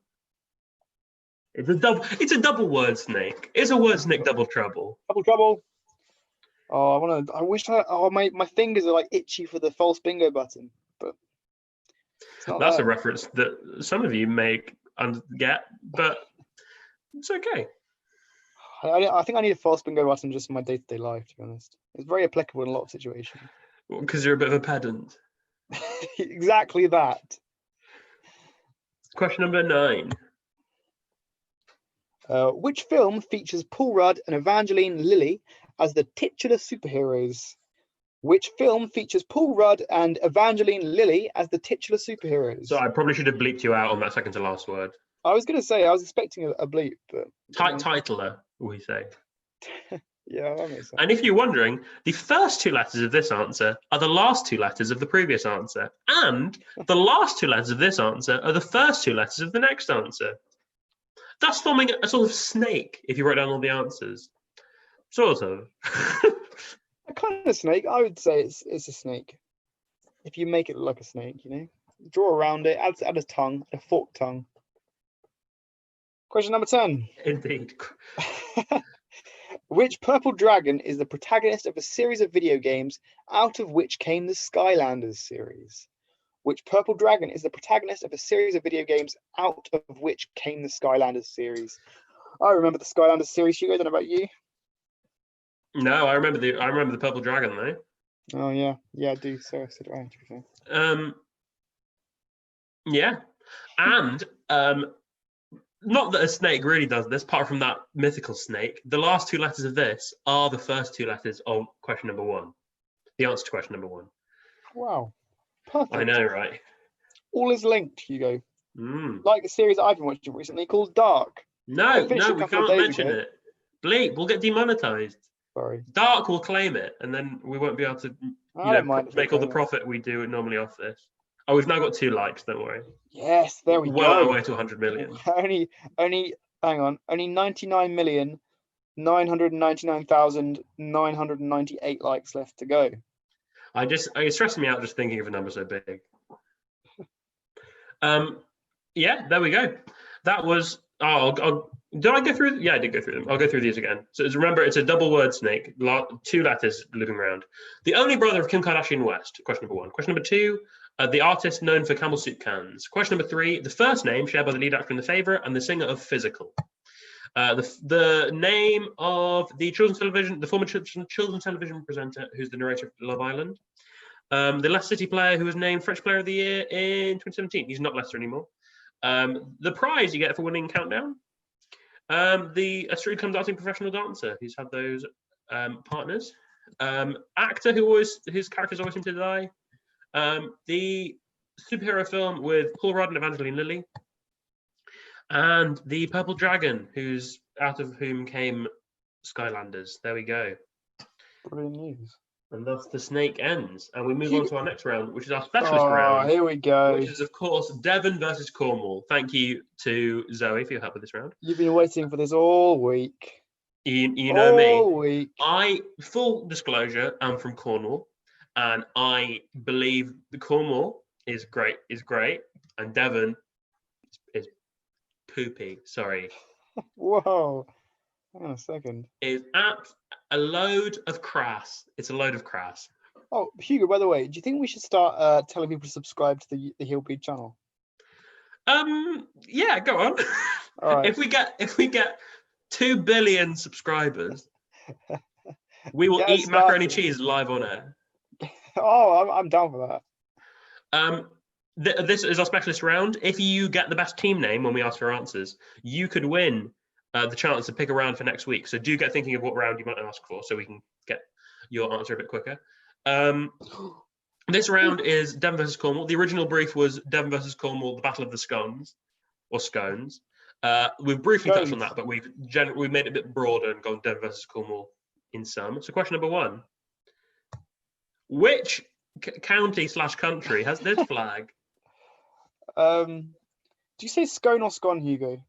It's a double word snake. It's a word snake double trouble. Double trouble. Oh, I wish my fingers are like itchy for the false bingo button, but it's not. That's a reference that some of you may get, but it's okay. I think I need a false bingo button just in my day-to-day life, to be honest. It's very applicable in a lot of situations. Because you're a bit of a pedant. Exactly that. Question number 9. Which film features Paul Rudd and Evangeline Lilly as the titular superheroes? Which film features Paul Rudd and Evangeline Lilly as the titular superheroes? So I probably should have bleeped you out on that second to last word. I was going to say, I was expecting a bleep, but... Titler, we say. Yeah, that makes sense. And if you're wondering, the first 2 letters of this answer are the last 2 letters of the previous answer. And the last 2 letters of this answer are the first 2 letters of the next answer. That's forming a sort of snake, if you write down all the answers. Sort of. A kind of snake, I would say it's a snake. If you make it look like a snake, you know. Draw around it, add a tongue, a forked tongue. Question number 10. Indeed. Which purple dragon is the protagonist of a series of video games out of which came the Skylanders series? Which purple dragon is the protagonist of a series of video games out of which came the Skylanders series? I remember the Skylanders series, Hugo. I don't know about you. No, I remember the purple dragon though. Oh yeah, I do. So I said right. Yeah, and not that a snake really does this, apart from that mythical snake. The last 2 letters of this are the first 2 letters of question number 1. The answer to question number 1. Wow. Perfect. I know, right? All is linked, Hugo. Like the series I've been watching recently called Dark. No, we can't mention it. Bleep, we'll get demonetized. Sorry. Dark will claim it, and then we won't be able to make all the profit we do normally off this. Oh, we've now got 2 likes, don't worry. Yes, there we go. Well on our way to 100 million. Only 99,999,998 likes left to go. It's stressing me out just thinking of a number so big. Yeah, there we go. That was. Did I go through? Yeah, I did go through them. I'll go through these again. So remember, it's a double word snake. 2 letters looping around. The only brother of Kim Kardashian West. Question number 1. Question number 2. The artist known for Camel soup cans. Question number 3. The first name shared by the lead actor in The Favourite and the singer of Physical. The name of the former children's television presenter who's the narrator of Love Island. The Leicester City player who was named French Player of the Year in 2017. He's not Leicester anymore. The prize you get for winning Countdown. The Strictly Come Dancing professional dancer who's had those partners. Actor whose characters always seem to die. The superhero film with Paul Rudd and Evangeline Lilly. And the purple dragon, who's out of whom came Skylanders. There we go. Brilliant news. And thus the snake ends. And we move on to our next round, which is our specialist round. Here we go. Which is, of course, Devon versus Cornwall. Thank you to Zoe for your help with this round. You've been waiting for this all week. You know me. All week. Full disclosure, I'm from Cornwall. And I believe the Cornwall is great. And Devon is poopy. Sorry. Whoa. Hang on a second. Is a load of crass. It's a load of crass. Oh, Hugo, by the way, do you think we should start telling people to subscribe to the Heelbeat channel? Yeah, go on. All right. If we get 2 billion subscribers, we will eat started. macaroni cheese live on air. Oh, I'm down for that. This is our specialist round. If you get the best team name when we ask for answers, you could win the chance to pick a round for next week. So do get thinking of what round you might ask for, so we can get your answer a bit quicker. This round is Devon versus Cornwall. The original brief was Devon versus Cornwall, the Battle of the Scones, or Scones. We've briefly touched on that, but we've made it a bit broader and gone Devon versus Cornwall in some. So question number 1. Which county/country has this flag? Do you say scone or scone, Hugo?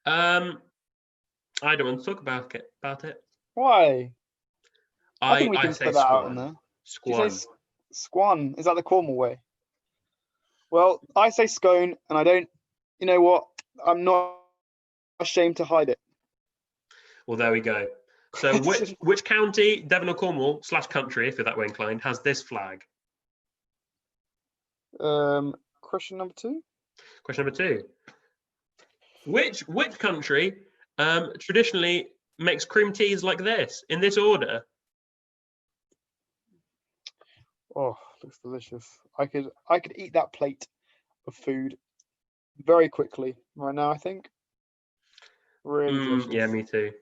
I don't want to talk about it. Why? I think we can say put that squan. out in there. Squan. Squan. Is that the Cornwall way? Well, I say scone, and I don't. You know what? I'm not ashamed to hide it. Well, there we go. So, which county, Devon or Cornwall /country, if you're that way inclined, has this flag? Question number 2. Question number 2. Which country traditionally makes cream teas like this in this order? Oh, looks delicious. I could eat that plate of food very quickly right now, I think. Really delicious. Yeah, me too.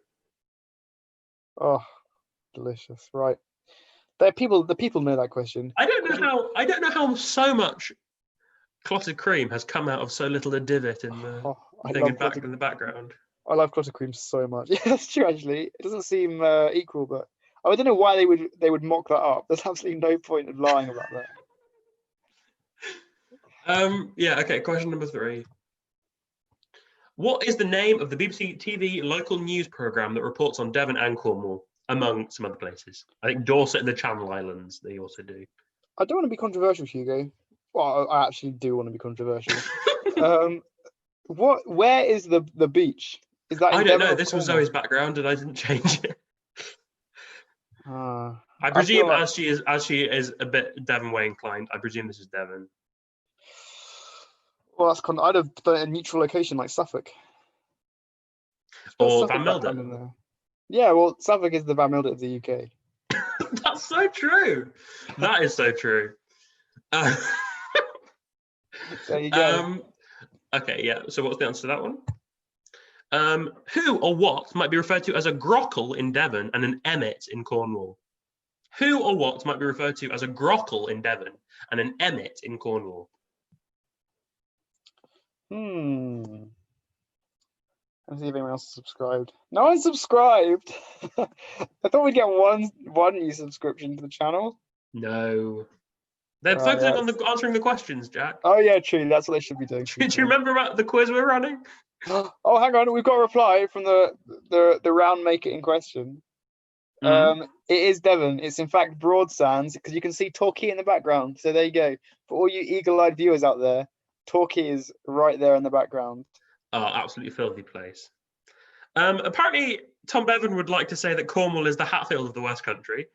Oh, delicious. Right. The people know that question. I don't know how so much clotted cream has come out of so little a divot in the thing in the background. I love clotted cream so much. Yeah, that's true actually. It doesn't seem equal, but I don't know why they would mock that up. There's absolutely no point of lying about that. Yeah, okay, question number 3. What is the name of the BBC TV local news programme that reports on Devon and Cornwall, among some other places? I think Dorset and the Channel Islands, they also do. I don't want to be controversial, Hugo. Well, I actually do want to be controversial. Where is the beach? Is that in I don't Devon know. or This was Cornwall? Zoe's background and I didn't change it. I feel presume like- as she is a bit Devon way inclined, I presume this is Devon. Well, that's I'd have done a neutral location like Suffolk. Or Suffolk Van Milden. background in there. Yeah, well, Suffolk is the Van Milden of the UK. That's so true. That is so true. There you go. Okay, yeah. So what's the answer to that one? Who or what might be referred to as a grockle in Devon and an emmet in Cornwall? Who or what might be referred to as a grockle in Devon and an emmet in Cornwall? Let's see if anyone else is subscribed. No one's subscribed. I thought we'd get one new subscription to the channel. No. They're focusing on answering the questions, Jack. Oh yeah, true. That's what they should be doing. Do you remember about the quiz we're running? Oh, hang on. We've got a reply from the round maker in question. It is Devon. It's in fact Broadsands because you can see Torquay in the background. So there you go. For all you eagle-eyed viewers out there, Torquay is right there in the background. Oh, absolutely filthy place. Apparently, Tom Bevan would like to say that Cornwall is the Hatfield of the West Country.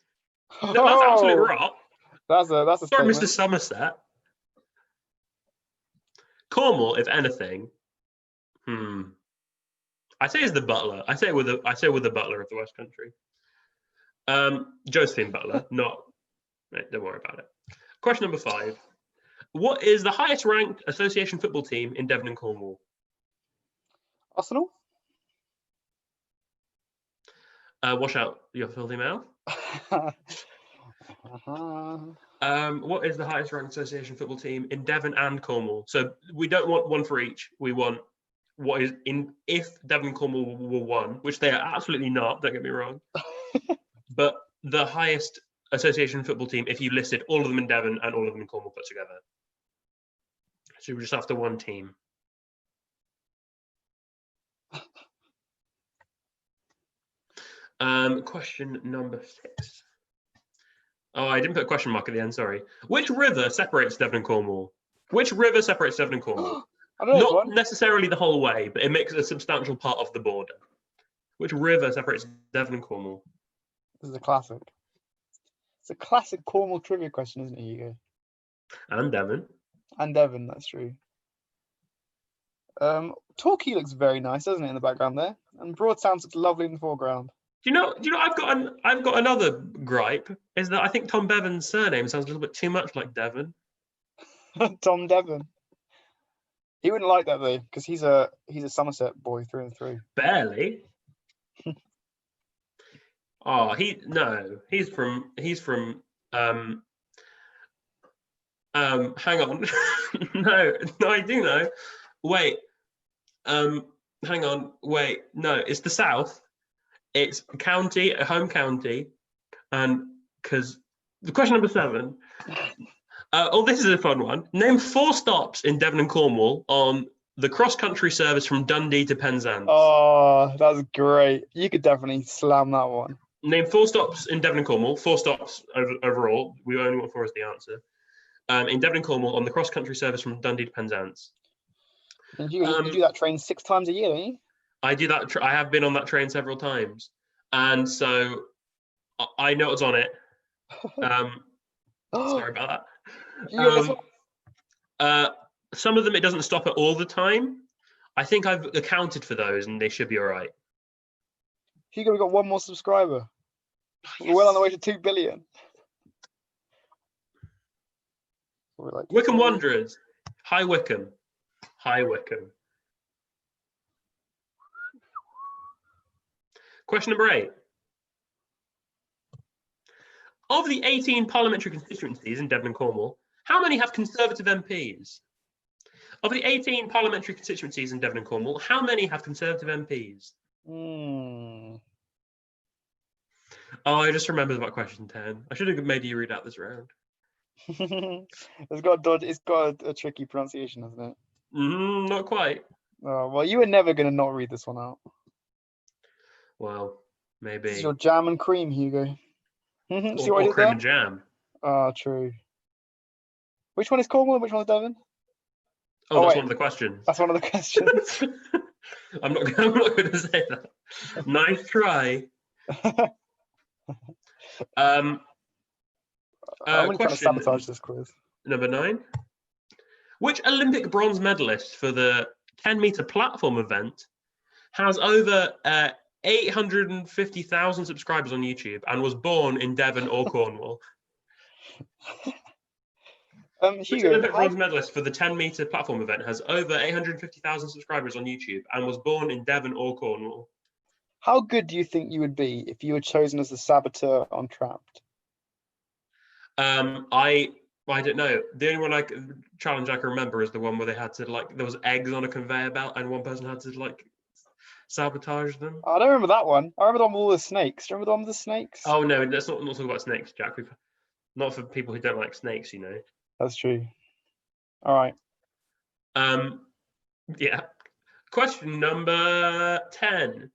No, that's absolute rot. That's a Sorry, statement. Mr. Somerset. Cornwall, if anything, I say is the Butler. I say we're the Butler of the West Country. Josephine Butler, not. Don't worry about it. Question number 5. What is the highest ranked association football team in Devon and Cornwall? Arsenal? Wash out your filthy mouth. What is the highest ranked association football team in Devon and Cornwall? So we don't want one for each. We want what is in if Devon and Cornwall were one, which they are absolutely not, don't get me wrong. But the highest association football team if you listed all of them in Devon and all of them in Cornwall put together. So we're just after one team. Question number 6. Oh, I didn't put a question mark at the end, sorry. Which river separates Devon and Cornwall? Which river separates Devon and Cornwall? I don't know this Not one. necessarily the whole way, but it makes a substantial part of the border. Which river separates Devon and Cornwall? This is a classic. It's a classic Cornwall trivia question, isn't it, Hugo? And Devon. And Devon, that's true. Torquay looks very nice, doesn't it, in the background there? And Broadsound looks lovely in the foreground. Do you know? I've got another gripe. Is that I think Tom Bevan's surname sounds a little bit too much like Devon. Tom Devon. He wouldn't like that though, because he's a Somerset boy through and through. Barely. Oh, he's from hang on. no, I do know. Wait. Hang on. Wait. No, it's the South. It's a home county. And because the question number 7. This is a fun one. Name 4 stops in Devon and Cornwall on the cross-country service from Dundee to Penzance. Oh, that's great. You could definitely slam that one. Name 4 stops in Devon and Cornwall. 4 stops overall. We only want 4 as the answer. In Devon and Cornwall on the cross-country service from Dundee to Penzance. And you do that train 6 times a year, don't you? I do that. I have been on that train several times, and so I know what's on it. Sorry about that. Some of them it doesn't stop at all the time. I think I've accounted for those, and they should be all right. Hugo, we got 1 more subscriber. Yes. We're well on the way to 2 billion. Wycombe Wanderers. Hi Wycombe. Hi Wycombe. Question number 8. Of the 18 parliamentary constituencies in Devon and Cornwall, how many have Conservative MPs? Of the 18 parliamentary constituencies in Devon and Cornwall, how many have Conservative MPs? Oh, I just remembered about question 10. I should have made you read out this round. It's got a tricky pronunciation, hasn't it? Not quite. Oh, well, you were never going to not read this one out. Well, maybe. This is your jam and cream, Hugo. See what I or did cream there? and jam. Oh, true. Which one is Cornwall and which one is Devon? Oh, that's one of the questions. That's one of the questions. I'm not going to say that. Nice try. I'm really trying to Question sabotage this quiz. number 9. Which Olympic bronze medalist for the 10-meter platform event has over 850,000 subscribers on YouTube and was born in Devon or Cornwall? Which Hugo, Olympic bronze medalist for the 10-meter platform event has over 850,000 subscribers on YouTube and was born in Devon or Cornwall? how good do you think you would be if you were chosen as the saboteur on Trapped? I don't know. The only challenge I can remember is the one where they had to there was eggs on a conveyor belt and one person had to sabotage them. I don't remember that one. I remember the one with all the snakes. Do you remember the one with the snakes? Oh no, let's not talk about snakes, Jack. Not for people who don't like snakes, you know. That's true. All right. Yeah. Question number 10.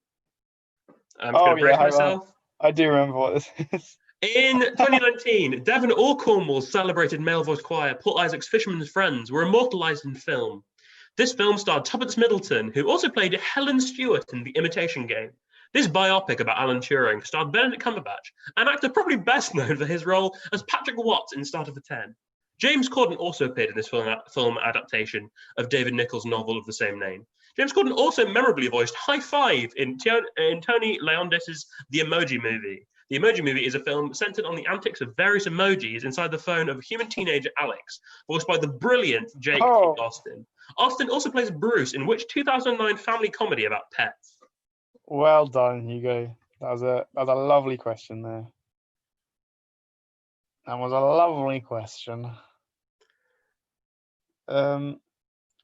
I'm just going to brace myself. I do remember what this is. In 2019, Devon or Cornwall's celebrated male voice choir, Paul Isaac's Fisherman's Friends, were immortalised in film. This film starred Tuppence Middleton, who also played Helen Stewart in The Imitation Game. This biopic about Alan Turing starred Benedict Cumberbatch, an actor probably best known for his role as Patrick Watts in Start of a 10. James Corden also appeared in this film adaptation of David Nicholls' novel of the same name. James Corden also memorably voiced High Five in Tony Leondis' The Emoji Movie. The Emoji Movie is a film centered on the antics of various emojis inside the phone of a human teenager, Alex, voiced by the brilliant Jake Austin. Austin also plays Bruce in which 2009 family comedy about pets? Well done, Hugo. That was a lovely question there. That was a lovely question.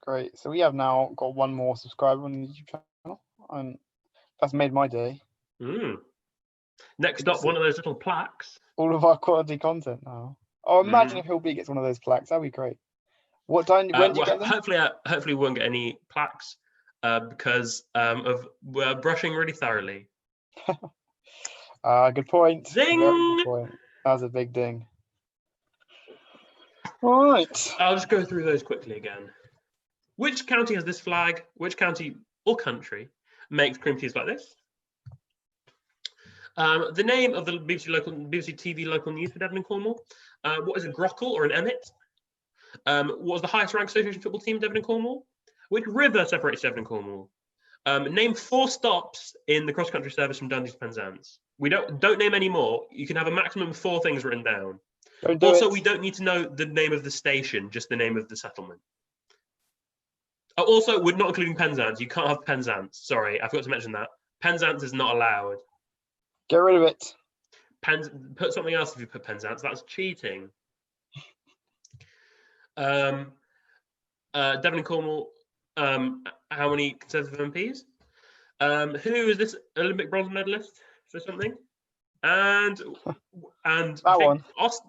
Great. So we have now got 1 more subscriber on the YouTube channel, and that's made my day. Next up, one of those little plaques. All of our quality content now. Oh, imagine if Hillby gets one of those plaques. That'd be great. What time? When do you get them? Hopefully, we won't get any plaques because we're brushing really thoroughly. Good point. Ding! Very good point. That was a big ding. All right. I'll just go through those quickly again. Which county has this flag? Which county or country makes cream cheese like this? The name of the BBC TV local news for Devon and Cornwall. What is a grockle or an emmet? What was the highest ranked association football team in Devon and Cornwall? Which river separates Devon and Cornwall? Name 4 stops in the cross-country service from Dundee to Penzance. We don't name any more. You can have a maximum of 4 things written down. We don't need to know the name of the station, just the name of the settlement. Also, we're not including Penzance. You can't have Penzance. Sorry, I forgot to mention that. Penzance is not allowed. Get rid of it. Put something else if you put Penzance. That's cheating. Devon and Cornwall. How many Conservative MPs? Who is this Olympic bronze medalist for something? And that one.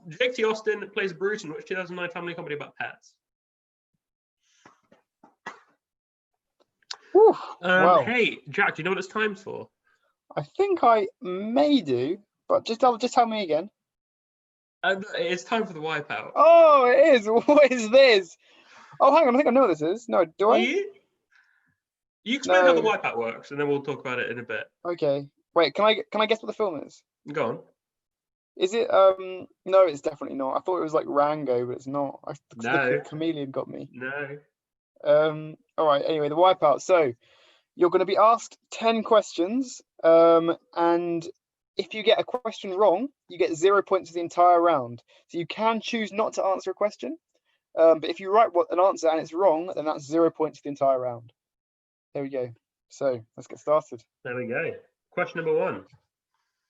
Jake T. Austin plays Bruce in which 2009 family comedy about pets? Well, hey, Jack, do you know what it's time for? I think I may do, but just tell me again. It's time for the wipeout. Oh, it is. What is this? Oh, hang on. I think I know what this is. No, do I? You explain how the wipeout works, and then we'll talk about it in a bit. Okay. Wait, can I guess what the film is? Go on. Is it no, it's definitely not. I thought it was like Rango, but it's not. No. The chameleon got me. No. All right, anyway, the wipeout. So you're going to be asked 10 questions, and if you get a question wrong, you get 0 points for the entire round. So you can choose not to answer a question, but if you write an answer and it's wrong, then that's 0 points for the entire round. There we go. So let's get started. There we go. Question number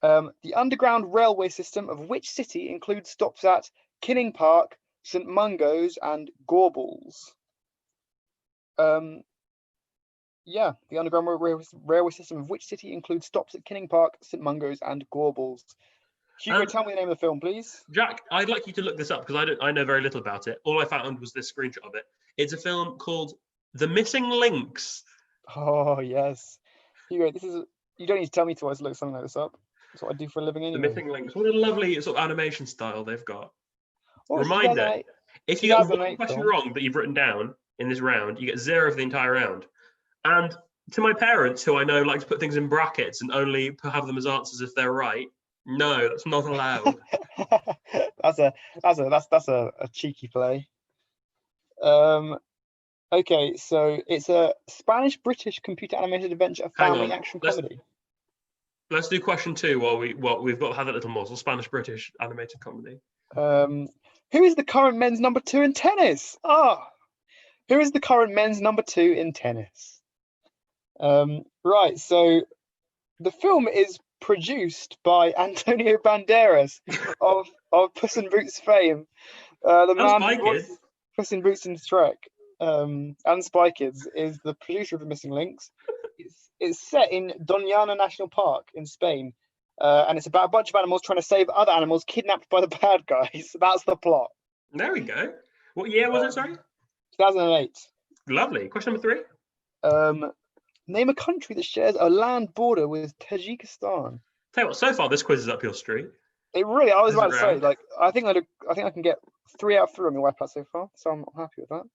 1. The underground railway system of which city includes stops at Kinning Park, St Mungo's, and Gorbals? Yeah, the underground railway system of which city includes stops at Kinning Park, St Mungo's, and Gorbals? Hugo, tell me the name of the film, please. Jack, I'd like you to look this up because I know very little about it. All I found was this screenshot of it. It's a film called The Missing Links. Oh yes, Hugo, you don't need to tell me twice to look something like this up. That's what I do for a living anyway. The Missing Links. What a lovely sort of animation style they've got. Reminder: if you get one question wrong that you've written down in this round, you get 0 for the entire round. And to my parents, who I know like to put things in brackets and only have them as answers if they're right, no, that's not allowed. that's a cheeky play. Okay, so it's a Spanish-British computer animated adventure family action comedy. Let's do question 2 while we've got to have that little morsel. Spanish-British animated comedy. Who is the current men's number 2 in tennis? Who is the current men's number 2 in tennis? Right, so the film is produced by Antonio Banderas of Puss in Boots fame. The man who was Puss in Boots in Shrek. And Spy Kids is the producer of The Missing Links. It's set in Doñana National Park in Spain, and it's about a bunch of animals trying to save other animals kidnapped by the bad guys. That's the plot. There we go. What year was it, sorry? 2008. Lovely. Question number 3. Name a country that shares a land border with Tajikistan. Tell you what, so far this quiz is up your street. It really, I was about to say, like, I think I can get 3 out of 3 on the wipeout so far, so I'm happy with that.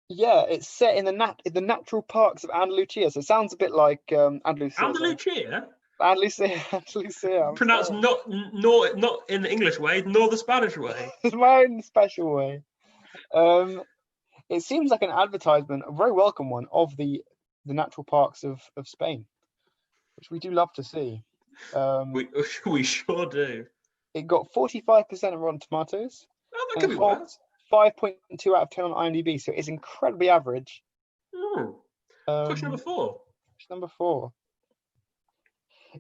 Yeah, it's set in the natural parks of Andalusia, so it sounds a bit like Andalusia. Andalusia? Andalusia. Pronounced not in the English way, nor the Spanish way. It's my own special way. It seems like an advertisement, a very welcome one, of the natural parks of Spain, which we do love to see. We sure do. It got 45% on Rotten Tomatoes. Oh, that could be worse. 5.2 out of 10 on IMDb, so it's incredibly average. Question number 4. Question number 4.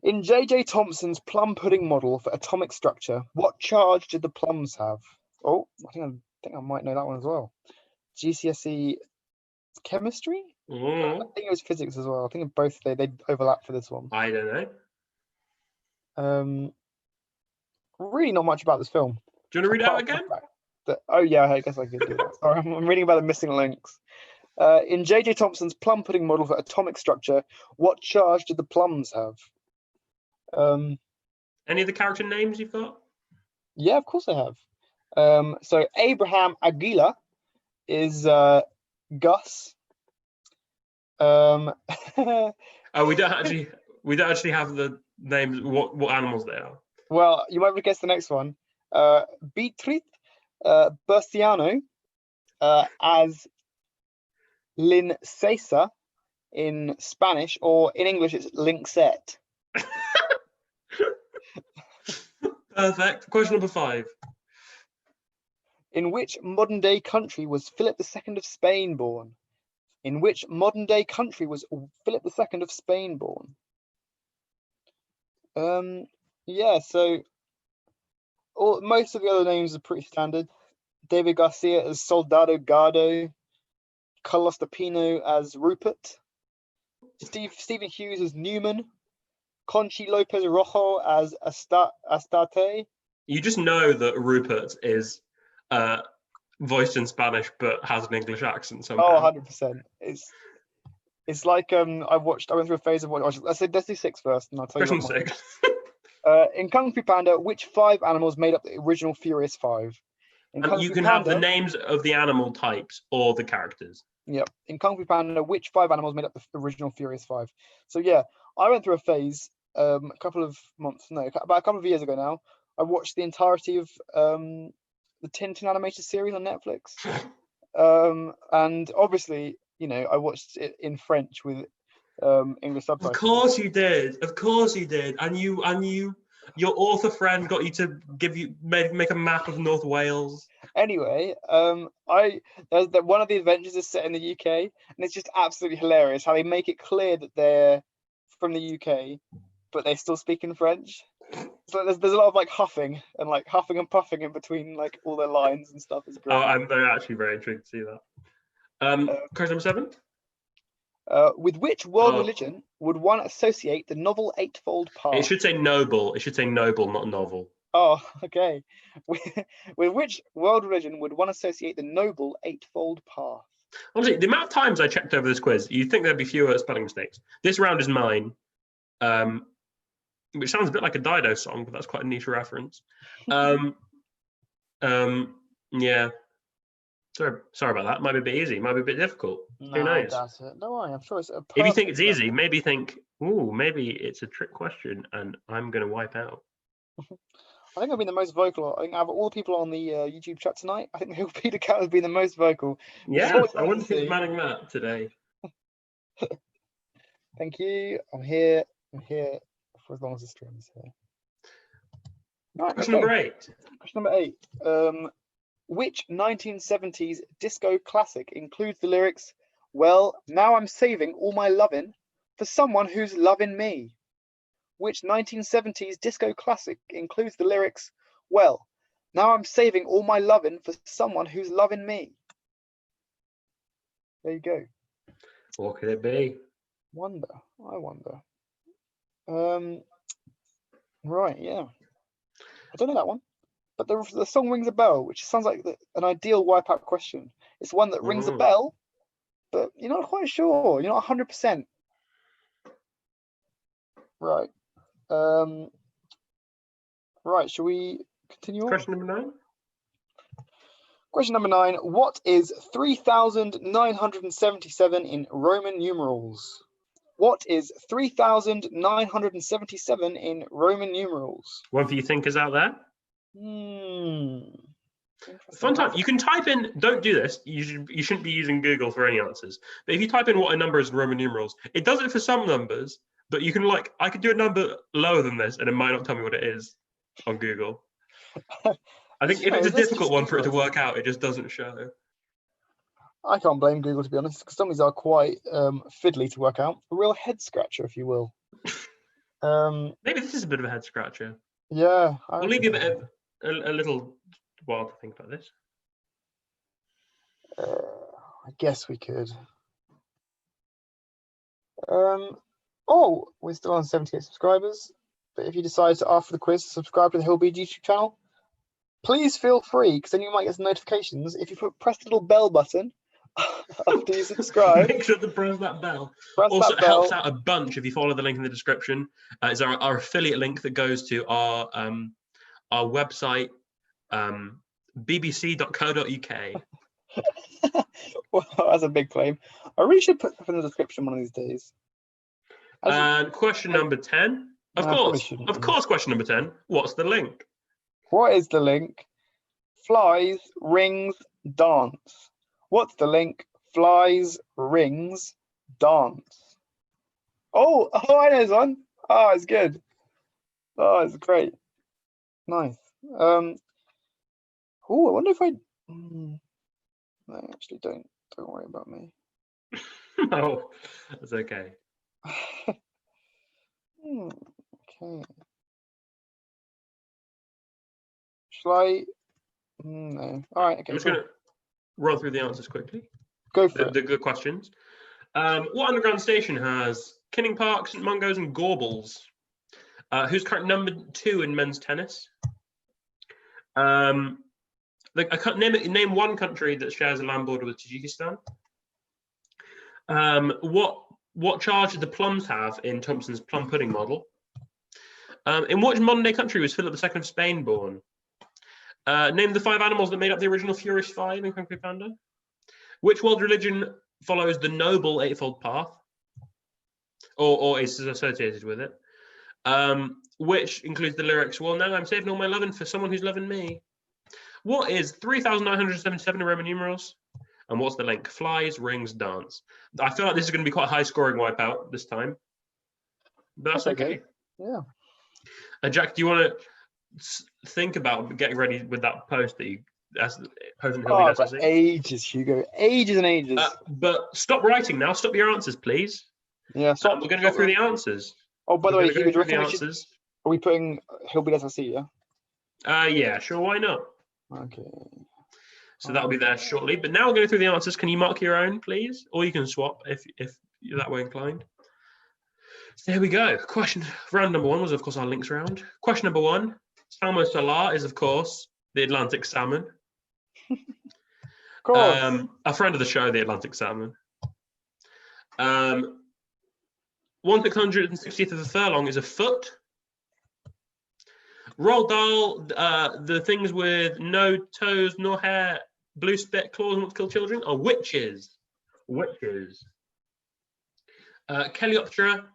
In J.J. Thomson's plum pudding model for atomic structure, what charge did the plums have? Oh, I think I might know that one as well. GCSE chemistry? I think it was physics as well. I think both they overlap for this one. I don't know. Really not much about this film. Do you want to read it out again? Oh yeah, I guess I could do that. Sorry, I'm reading about The Missing Links. In J.J. Thomson's plum pudding model for atomic structure, what charge did the plums have? Any of the character names you've got? Yeah, of course I have. So Abraham Aguila, is Gus. Oh, we don't actually have the names. What animals they are? Well, you might have guessed the next one. Beatriz Berciano as Lincesa in Spanish, or in English it's Lynxette. Perfect. Question number 5. In which modern day country was Philip II of Spain born? In which modern day country was Philip II of Spain born? Yeah, so most of the other names are pretty standard. David Garcia as Soldado Gardo, Carlos de Pino as Rupert, Stephen Hughes as Newman, Conchi Lopez Rojo as Astarte. You just know that Rupert is voiced in Spanish but has an English accent somehow. Oh, 100%. It's like I went through a phase of watching. Let's do 6 first, and I'll tell you. Question 6. In Kung Fu Panda, which 5 animals made up the original Furious 5? You can have the names of the animal types or the characters. Yep. In Kung Fu Panda, which 5 animals made up the original Furious 5? So yeah, I went through a phase about a couple of years ago now. I watched the entirety of the Tintin animated series on Netflix. And obviously, I watched it in French with English subtitles. Of course you did. And your author friend got you to make a map of North Wales. Anyway, one of the adventures is set in the UK, and it's just absolutely hilarious how they make it clear that they're from the UK, but they still speak in French. So there's a lot of huffing and puffing in between all their lines and stuff. Is great. Oh, I'm actually very intrigued to see that. Question number 7. With which world religion would one associate the novel Eightfold Path? It should say noble. It should say noble, not novel. Oh, okay. With which world religion would one associate the noble Eightfold Path? Honestly, the amount of times I checked over this quiz, you'd think there'd be fewer spelling mistakes. This round is 9, which sounds a bit like a Dido song, but that's quite a niche reference. Yeah. Sorry about that. Might be a bit easy. Might be a bit difficult. Who knows? That's it. Don't worry. I'm sure it's If you think it's easy, maybe think, maybe it's a trick question, and I'm going to wipe out. I think I've been the most vocal. I think out of all the people on the YouTube chat tonight, I think the Peter Cat has been the most vocal. Yeah, I wonder who's manning that today. Thank you. I'm here for as long as the stream is here. Right, Question number 8. Question number 8. Which 1970s disco classic includes the lyrics, "Well, now I'm saving all my lovin' for someone who's loving me"? Which 1970s disco classic includes the lyrics, "Well, now I'm saving all my lovin' for someone who's loving me"? There you go. What could it be? I wonder. Right, yeah. I don't know that one. But the song rings a bell, which sounds like an ideal Wipeout question. It's one that rings a bell, but you're not quite sure. You're not 100%. Right. Right, shall we continue on? Question number 9. Question number 9. What is 3,977 in Roman numerals? What is 3,977 in Roman numerals? One for you thinkers out there? Fun time. You can type in, don't do this, you shouldn't be using Google for any answers, but if you type in what a number is in Roman numerals, it does it for some numbers, but you can I could do a number lower than this and it might not tell me what it is on Google. I think if it's a difficult one for it to work out, it just doesn't show. I can't blame Google, to be honest, because some of these are quite fiddly to work out. A real head scratcher, if you will. Maybe this is a bit of a head scratcher. Yeah. I'll leave you a little while to think about this. I guess we could. We're still on 78 subscribers. But if you decide to, after the quiz, subscribe to the Hillbead YouTube channel, please feel free, because then you might get some notifications. If you press the little bell button after you subscribe. Make sure to press that bell. It helps out a bunch if you follow the link in the description. It's our affiliate link that goes to our website, bbc.co.uk. Well, that's a big claim. I really should put stuff in the description one of these days. And question number 10. I probably shouldn't. Of course, question number 10. What's the link? What is the link? Flies, rings, dance. What's the link? Flies, rings, dance. Oh, I know this one. Oh, it's good. Oh, it's great. Nice. Oh, I wonder if I. No, actually, don't worry about me. No, that's okay. Okay. Shall I? No. All right. Okay. I'm just going to run through the answers quickly. Go for it. The good questions. What underground station has Kinning Park, St Mungo's, and Gorbals? Who's current number 2 in men's tennis? Name one country that shares a land border with Tajikistan. What charge did the plums have in Thompson's plum pudding model? In which modern day country was Philip II of Spain born? Name the 5 animals that made up the original Furious 5 in Kung Fu Panda. Which world religion follows the Noble Eightfold Path, or is associated with it? Which includes the lyrics, "Well, now I'm saving all my loving for someone who's loving me." What is 3,977 in Roman numerals? And what's the link? Flies, rings, dance. I feel like this is going to be quite a high-scoring wipeout this time, but that's okay. Yeah. Jack, do you want to think about getting ready with that post that you posted? Oh, for ages, Hugo. Ages and ages. But stop writing now. Stop your answers, please. Yeah. We're going to go through the answers. Oh, by the way, Hugo, the answers. Are we putting Hillbilly SLC? Yeah. Yeah, sure. Why not? Okay. So that'll be there shortly. But now we're going through the answers. Can you mark your own, please? Or you can swap if you're that way inclined. So here we go. Round number 1 was, of course, our links round. Question number 1. Salmo salar is, of course, the Atlantic salmon. Of course. A friend of the show, the Atlantic salmon. 1/660th of a furlong is a foot. Roald Dahl, the things with no toes nor hair, blue spit, claws, and want to kill children are witches. Coleoptera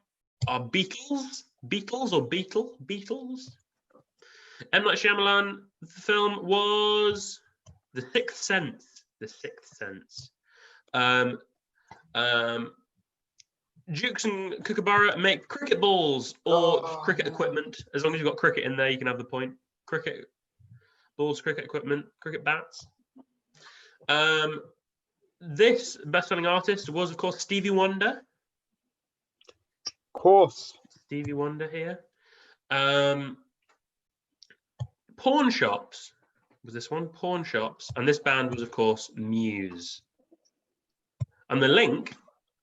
are beetles. Beetles. M. Night Shyamalan, the film was The Sixth Sense. Jukes and Kookaburra make cricket balls or cricket equipment. As long as you've got cricket in there, you can have the point. Cricket balls, cricket equipment, cricket bats. This best-selling artist was, of course, Stevie Wonder. Of course. Stevie Wonder here. Pawn shops was this one. Pawn shops. And this band was, of course, Muse. And the link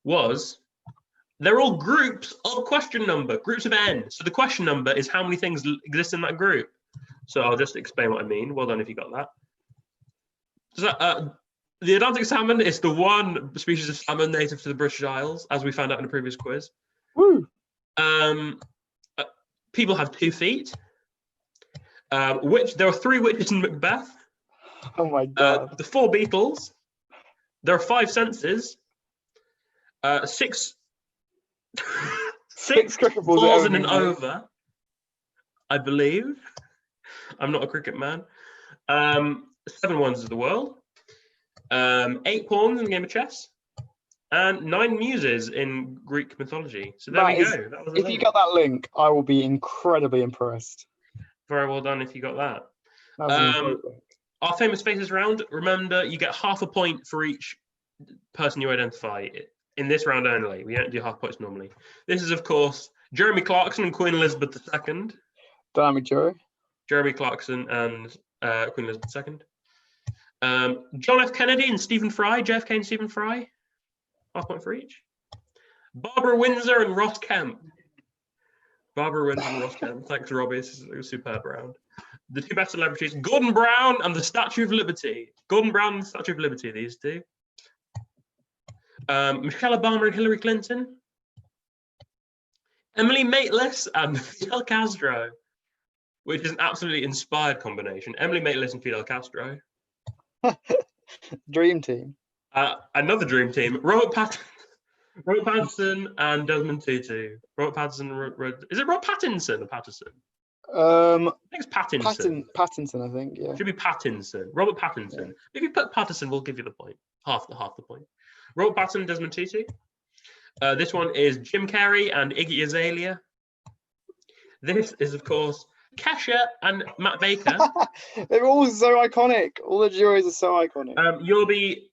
was... They're all groups of question number, groups of n. So the question number is how many things exist in that group. So I'll just explain what I mean. Well done if you got that. So, the Atlantic salmon is the one species of salmon native to the British Isles, as we found out in a previous quiz. Woo! People have 2 feet. There are 3 witches in Macbeth. Oh my god. The 4 Beatles. There are 5 senses. 6 cricket balls balls in and over, I believe. I'm not a cricket man. 7 wonders of the world. 8 pawns in the game of chess. And 9 muses in Greek mythology. So there we go. If you got that link, I will be incredibly impressed. Very well done if you got that. Our famous faces round. Remember, you get half a point for each person you identify. In this round only, we don't do half points normally. This is, of course, Jeremy Clarkson and Queen Elizabeth II. Dynamic Joe. Jeremy Clarkson and Queen Elizabeth II. John F. Kennedy and Stephen Fry. JFK and Stephen Fry. Half point for each. Barbara Windsor and Ross Kemp. Thanks, Robbie. This is a superb round. The 2 best celebrities, Gordon Brown and the Statue of Liberty. These 2. Michelle Obama and Hillary Clinton. Emily Maitlis and Fidel Castro, which is an absolutely inspired combination. Emily Maitlis and Fidel Castro. Dream team. Another dream team. Robert Pattinson and Desmond Tutu. Robert Pattinson. Is it Rob Pattinson or Patterson? I think it's Pattinson. Pattinson, I think. Yeah. Should be Pattinson. Robert Pattinson. Yeah. If you put Patterson, we'll give you the point. Half the point. Robert Pattinson, Desmond Tutu. This one is Jim Carrey and Iggy Azalea. This is, of course, Kesha and Matt Baker. They're all so iconic. All the duos are so iconic. You'll be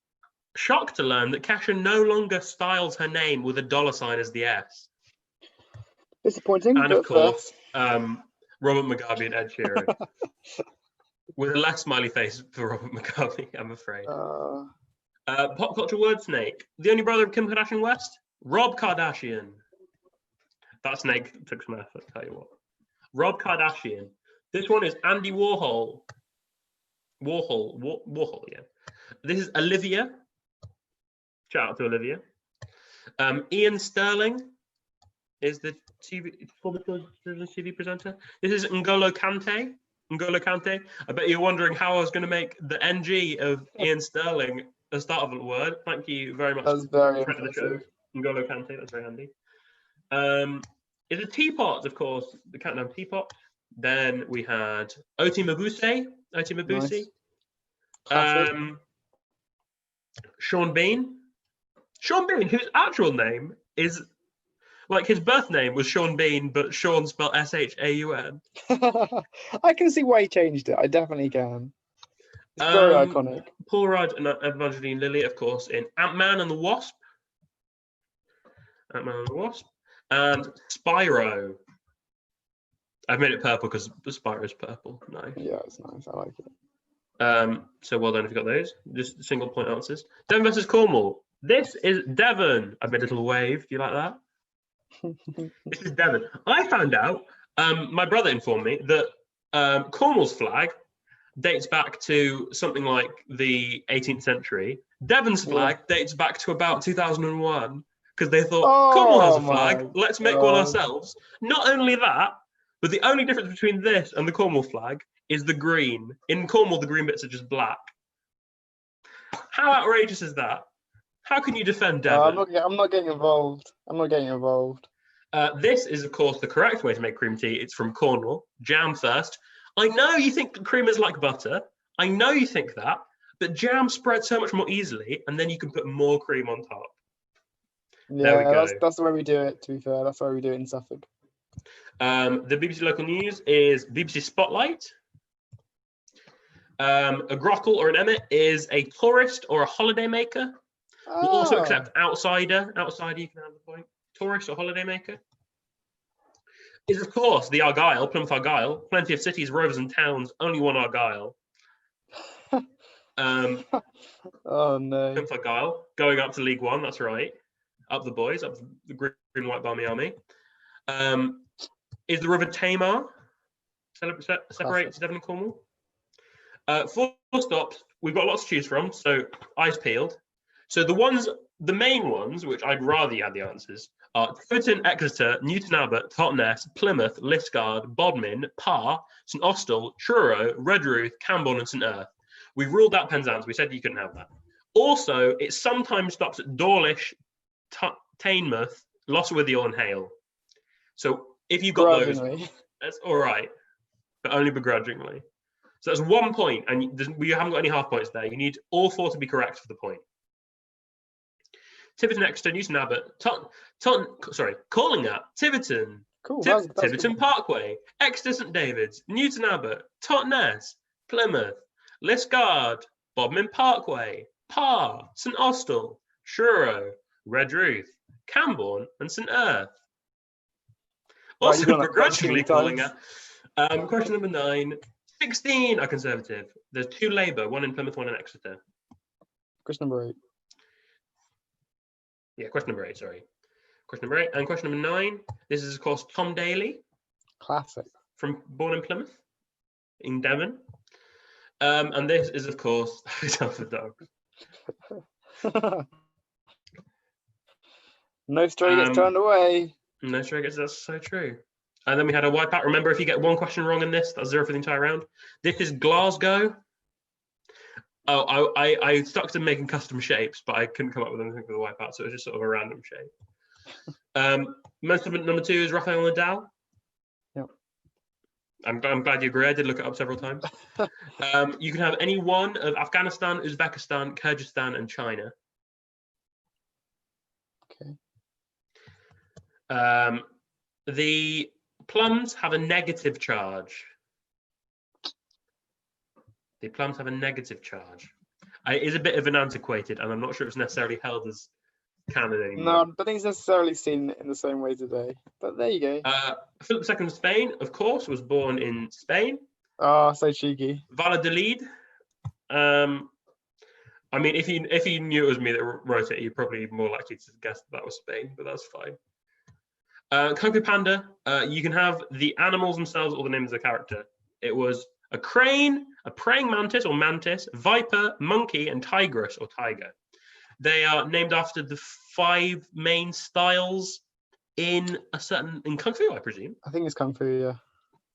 shocked to learn that Kesha no longer styles her name with a $ as the S. Disappointing. And of course, Robert Mugabe and Ed Sheeran. With a less smiley face for Robert Mugabe, I'm afraid. Pop culture word snake. The only brother of Kim Kardashian West? Rob Kardashian. That snake took some effort, tell you what. Rob Kardashian. This one is Andy Warhol. Warhol, yeah. This is Olivia. Shout out to Olivia. Ian Sterling is the former TV presenter. This is N'Golo Kante. I bet you're wondering how I was going to make the NG of Ian Sterling the start of a word. Thank you very much. That's very impressive. N'Golo Kante, that's very handy. Is a teapot, of course, the countdown teapot. Then we had Oti Mabuse. Nice. Sean Bean, whose actual name is, like, his birth name was Sean Bean, but Sean spelled Shaun. I can see why he changed it. I definitely can. It's very iconic. Paul Rudd and Evangeline Lilly, of course, in Ant-Man and the Wasp. And Spyro. I've made it purple because Spyro's purple. Nice. Yeah, it's nice. I like it. So well done if you got those. Just single point answers. Devon versus Cornwall. This is Devon. I've made a little wave. Do you like that? This is Devon. I found out, my brother informed me that Cornwall's flag dates back to something like the 18th century. Devon's flag dates back to about 2001 because they thought, Cornwall has a flag. Let's make one ourselves. Not only that, but the only difference between this and the Cornwall flag is the green. In Cornwall, the green bits are just black. How outrageous is that? How can you defend Devon? I'm not getting involved. This is, of course, the correct way to make cream tea. It's from Cornwall. Jam first. I know you think cream is like butter. I know you think that. But jam spreads so much more easily, and then you can put more cream on top. Yeah, there we go. That's the way we do it, to be fair. That's the way we do it in Suffolk. The BBC local news is BBC Spotlight. A grockle or an emmet is a tourist or a holiday maker. We'll also accept outsider. Outsider, you can have the point. Tourist or holiday maker. Is, of course, the Argyle, Plymouth Argyle. Plenty of cities, rovers and towns, only one Argyle. Oh, no. Plymouth Argyle, going up to League One, that's right. Up the boys, up the green and white Barmy Army. Is the River Tamar. Separates Devon and Cornwall. 4 stops. We've got lots to choose from, so eyes peeled. So the main ones, which I'd rather you had the answers, are Tiverton, Exeter, Newton Abbot, Totnes, Plymouth, Liskeard, Bodmin, Parr, St Austell, Truro, Redruth, Camborne, and St Erth. We've ruled out Penzance. We said you couldn't have that. Also, it sometimes stops at Dawlish, Teignmouth, Lostwithiel, and Hale. So if you got those, that's all right, but only begrudgingly. So that's 1 point, and we haven't got any half points there. You need all 4 to be correct for the point. Tiverton, Exeter, Newton Abbot, Calling at Tiverton, cool. Tiverton cool. Parkway, Exeter St David's, Newton Abbot, Totnes, Plymouth, Liskeard, Bodmin Parkway, Parr, St Austell, Truro, Redruth, Camborne, and St Erth. Also begrudgingly calling at. Question number 9. 16 are Conservative. There's 2 Labour, 1 in Plymouth, 1 in Exeter. Question number 8. Yeah, question number 8, sorry. Question number 8. And question number 9. This is, of course, Tom Daly. Classic. Born in Plymouth, in Devon. And this is, of course, Hotel for Dogs. No stray gets turned away. No stray gets, that's so true. And then we had a wipeout. Remember, if you get 1 question wrong in this, that's 0 for the entire round. This is Glasgow. Oh, I stuck to making custom shapes, but I couldn't come up with anything for the wipeout, so it was just sort of a random shape. Most number 2 is Rafael Nadal. Yep. I'm glad you agree. I did look it up several times. You can have any one of Afghanistan, Uzbekistan, Kyrgyzstan, and China. Okay. The plums have a negative charge. The plums have a negative charge. It is a bit of an antiquated, and I'm not sure it's necessarily held as canon anymore. No, I don't think it's necessarily seen in the same way today. But there you go. Philip II of Spain, of course, was born in Spain. Oh, so cheeky. Valladolid. I mean, if you knew it was me that wrote it, you're probably more likely to guess that was Spain, but that's fine. Kung Fu Panda, you can have the animals themselves or the names of the character. It was a crane, a praying mantis or mantis, viper, monkey, and tigress or tiger. They are named after the 5 main styles in Kung Fu, I presume. I think it's Kung Fu, yeah.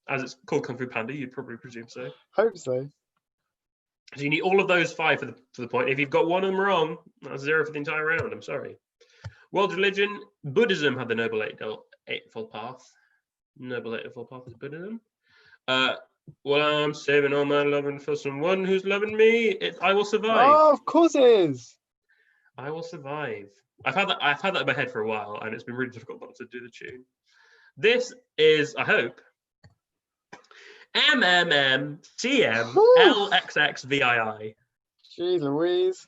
As it's called Kung Fu Panda, you'd probably presume so. Hope so. So you need all of those 5 for the point. If you've got one of them wrong, that's 0 for the entire round. I'm sorry. World religion, Buddhism had the Noble Eightfold Path. Noble Eightfold Path is Buddhism. Well, I'm saving all my loving for someone who's loving me. I will survive. Oh, of course it is. I will survive. I've had that in my head for a while, and it's been really difficult not to do the tune. This is, I hope, MMMCMLXXVII. Jeez Louise.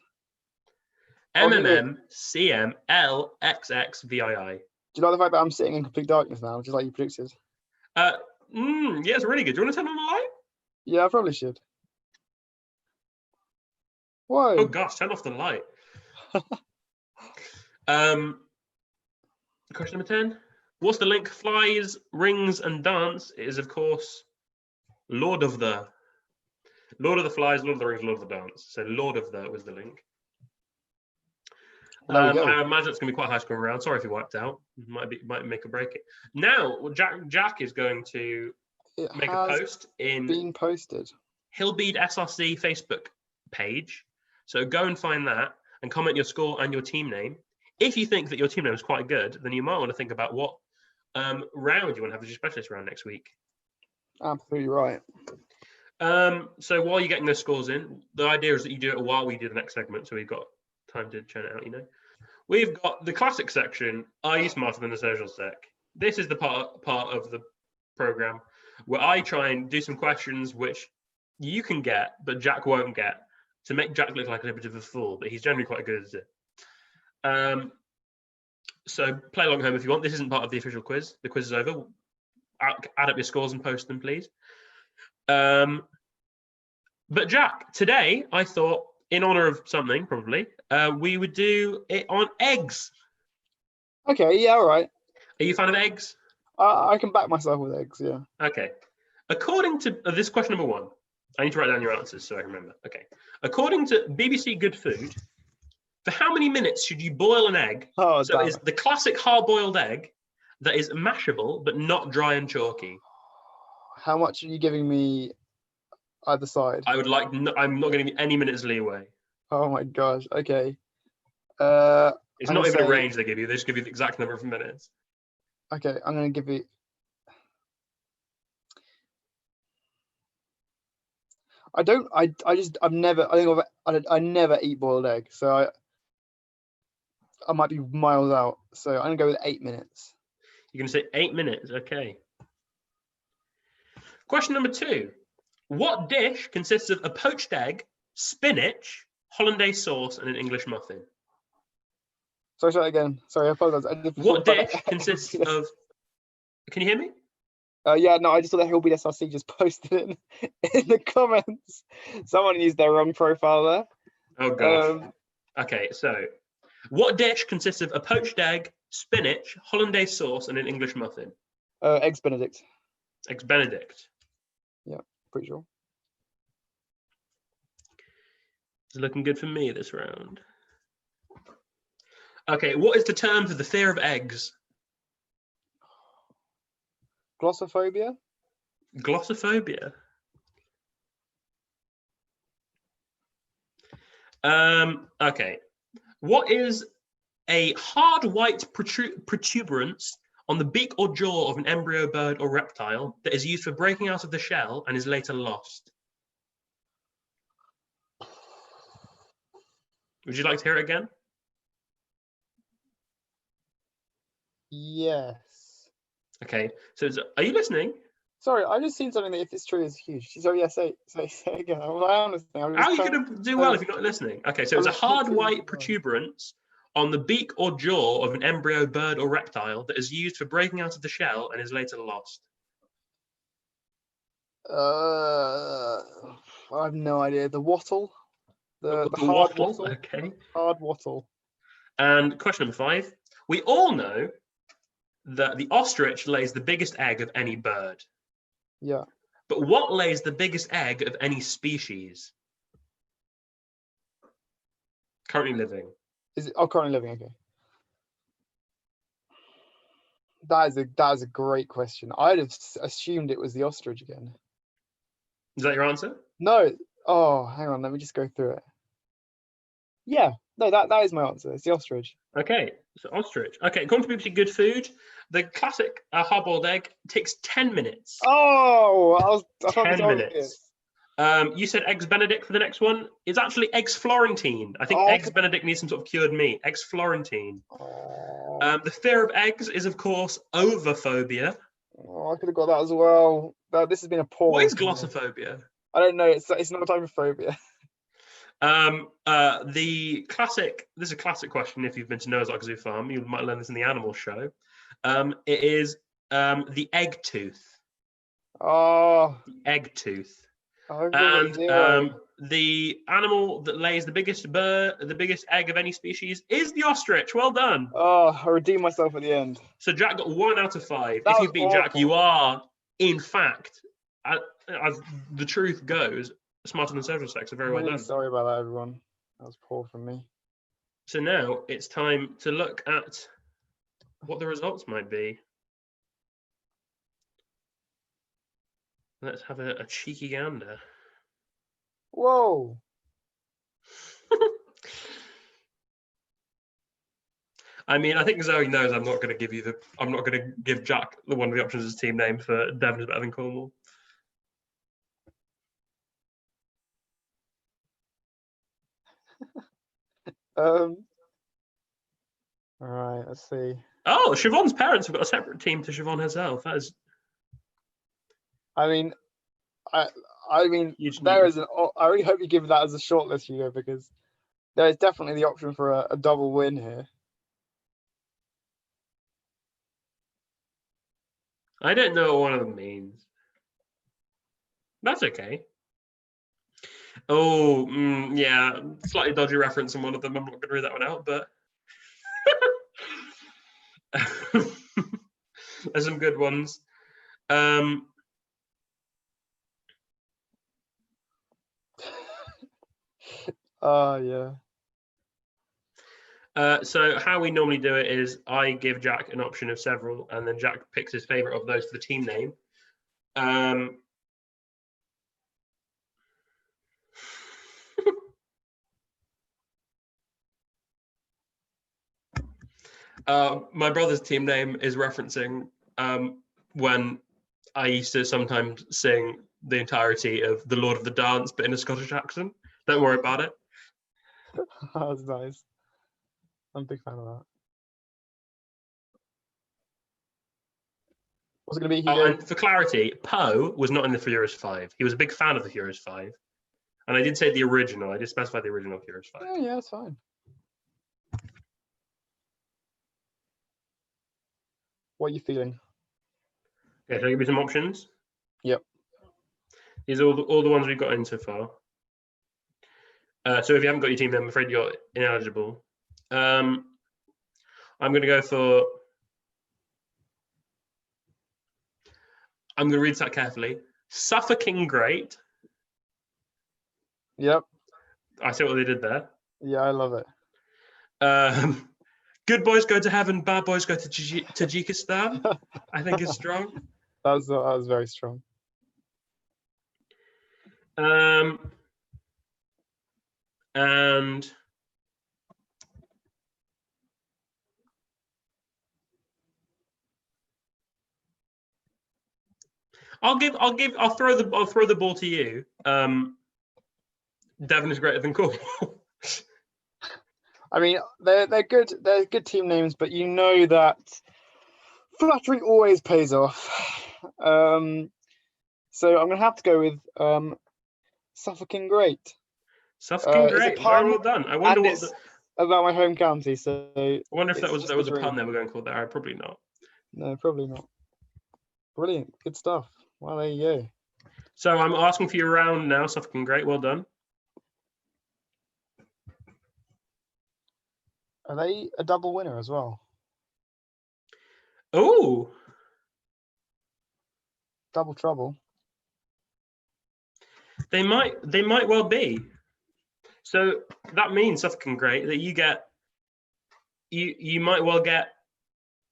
MMMCMLXXVII. Do you like the fact that I'm sitting in complete darkness now, just like you predicted? Yeah, it's really good. Do you want to turn on the light? Yeah, I probably should. Whoa. Oh gosh, turn off the light. Question number 10. What's the link? Flies, rings, and dance is, of course, Lord of the Flies, Lord of the Rings, Lord of the Dance. So Lord of the was the link. There we go. I imagine it's going to be quite a high scoring round. Sorry if you wiped out. Might make or break it. Now, Jack is going to make a post in being posted. Hillbead SRC Facebook page. So go and find that and comment your score and your team name. If you think that your team name is quite good, then you might want to think about what round you want to have as your specialist round next week. Absolutely right. So while you're getting those scores in, the idea is that you do it while we do the next segment, so we've got time to churn it out, We've got the classic section, Are You Smarter Than the Social Sec? This is the part of the program where I try and do some questions which you can get, but Jack won't get, to make Jack look like a bit of a fool, but he's generally quite good at it. So play along home if you want. This isn't part of the official quiz. The quiz is over. Add up your scores and post them, please. But Jack, today I thought, in honor of something, probably, we would do it on eggs. Okay, yeah, all right. Are you a fan of eggs? I can back myself with eggs, yeah. Okay. According to this question number 1, I need to write down your answers so I remember. Okay. According to BBC Good Food, for how many minutes should you boil an egg? Oh, so it's the classic hard-boiled egg that is mashable but not dry and chalky. How much are you giving me either side? I'm not going to give you any minutes leeway. Oh my gosh. Okay. It's not even a range they give you. They just give you the exact number of minutes. Okay, I'm going to give you. I never eat boiled egg, so I might be miles out. So I'm going to go with 8 minutes. You're going to say 8 minutes. Okay. Question number 2. What dish consists of a poached egg, spinach, hollandaise sauce, and an English muffin? Sorry, say that again. Sorry, I apologize. What dish consists of... Can you hear me? Yeah, no, I just saw that Hillbead SRC just posted it in the comments. Someone used their wrong profile there. Oh, gosh. Okay, so what dish consists of a poached egg, spinach, hollandaise sauce, and an English muffin? Eggs Benedict. Eggs Benedict. Yeah, pretty sure. It's looking good for me this round. Okay, what is the term for the fear of eggs? Glossophobia? Glossophobia. Okay. What is a hard white protuberance on the beak or jaw of an embryo bird or reptile that is used for breaking out of the shell and is later lost? Would you like to hear it again? Yes. Okay. So, are you listening? Sorry, I just seen something that if it's true is huge. So yeah, say again. I understand. How are you going to do well if you're not listening? Okay, so it's a hard white protuberance on the beak or jaw of an embryo bird or reptile that is used for breaking out of the shell and is later lost. I have no idea. The wattle, the hard wattle. Okay. Hard wattle. And question number 5: we all know that the ostrich lays the biggest egg of any bird. Yeah. But what lays the biggest egg of any species? Currently living. Is it? Oh, currently living. Okay. That is a great question. I'd have assumed it was the ostrich again. Is that your answer? No. Oh, hang on. Let me just go through it. Yeah. No, that is my answer. It's the ostrich. Okay, so ostrich. Okay, according to BBC Good Food, the classic hard-boiled egg takes 10 minutes. Oh, I thought 10 minutes. You said eggs Benedict for the next one. It's actually eggs Florentine. I think eggs Benedict needs some sort of cured meat. Eggs Florentine. The fear of eggs is, of course, ovophobia. Oh, I could have got that as well. This has been a poor. What is glossophobia? I don't know. It's not a type of phobia. The classic. This is a classic question. If you've been to Noah's Ark Zoo Farm, you might learn this in the animal show. It is the egg tooth. Oh. The egg tooth. And the animal that lays the biggest egg of any species is the ostrich. Well done. Oh, I redeemed myself at the end. So Jack got 1 out of 5. If you beat Jack, you are, in fact, as the truth goes, smarter than social sex. So very well done. Sorry about that, everyone. That was poor from me. So now it's time to look at what the results might be. Let's have a cheeky gander. Whoa. I mean, I think Zoe knows I'm not going to give Jack one of the options as team name for Devon is Better Than Cornwall. All right, let's see. Oh, Siobhan's parents have got a separate team to Siobhan herself. That is. I mean, there is an. I really hope you give that as a shortlist, Hugo, because there is definitely the option for a double win here. I don't know what one of them means. That's okay. Oh, yeah, slightly dodgy reference in one of them. I'm not going to read that one out, but there's some good ones. Yeah. So how we normally do it is I give Jack an option of several, and then Jack picks his favorite of those for the team name. My brother's team name is referencing when I used to sometimes sing the entirety of The Lord of the Dance, but in a Scottish accent. Don't worry about it. That's nice. I'm a big fan of that. What's it going to be, Hugo? And for clarity, Poe was not in the Furious 5. He was a big fan of the Furious 5. And I did say the original. I did specify the original Furious 5. Yeah, that's fine. What are you feeling? Okay, shall I give you some options? Yep. These are all the ones we've got in so far. So if you haven't got your team, then I'm afraid you're ineligible. I'm going to go for... I'm going to read that carefully. Suffocating Great. Yep. I see what they did there. Yeah, I love it. Good boys go to heaven, bad boys go to Tajikistan. I think is strong. That was very strong. And I'll throw the ball to you. Devon is greater than Cornwall. I mean, they're good. They're good team names, but you know that flattery always pays off. So I'm gonna have to go with Suffolk and Great. Suffolk and It's a Great. Very pun, well done. I wonder and what. it's about my home county. So I wonder if it's there was a pun they were going for there. Probably not. No, probably not. Brilliant, good stuff. Well, there you go. So I'm asking for your round now, Suffolk and Great. Well done. Are they a double winner as well? Oh, Double trouble. they might well be. So that means Suffolk and Great that you might well get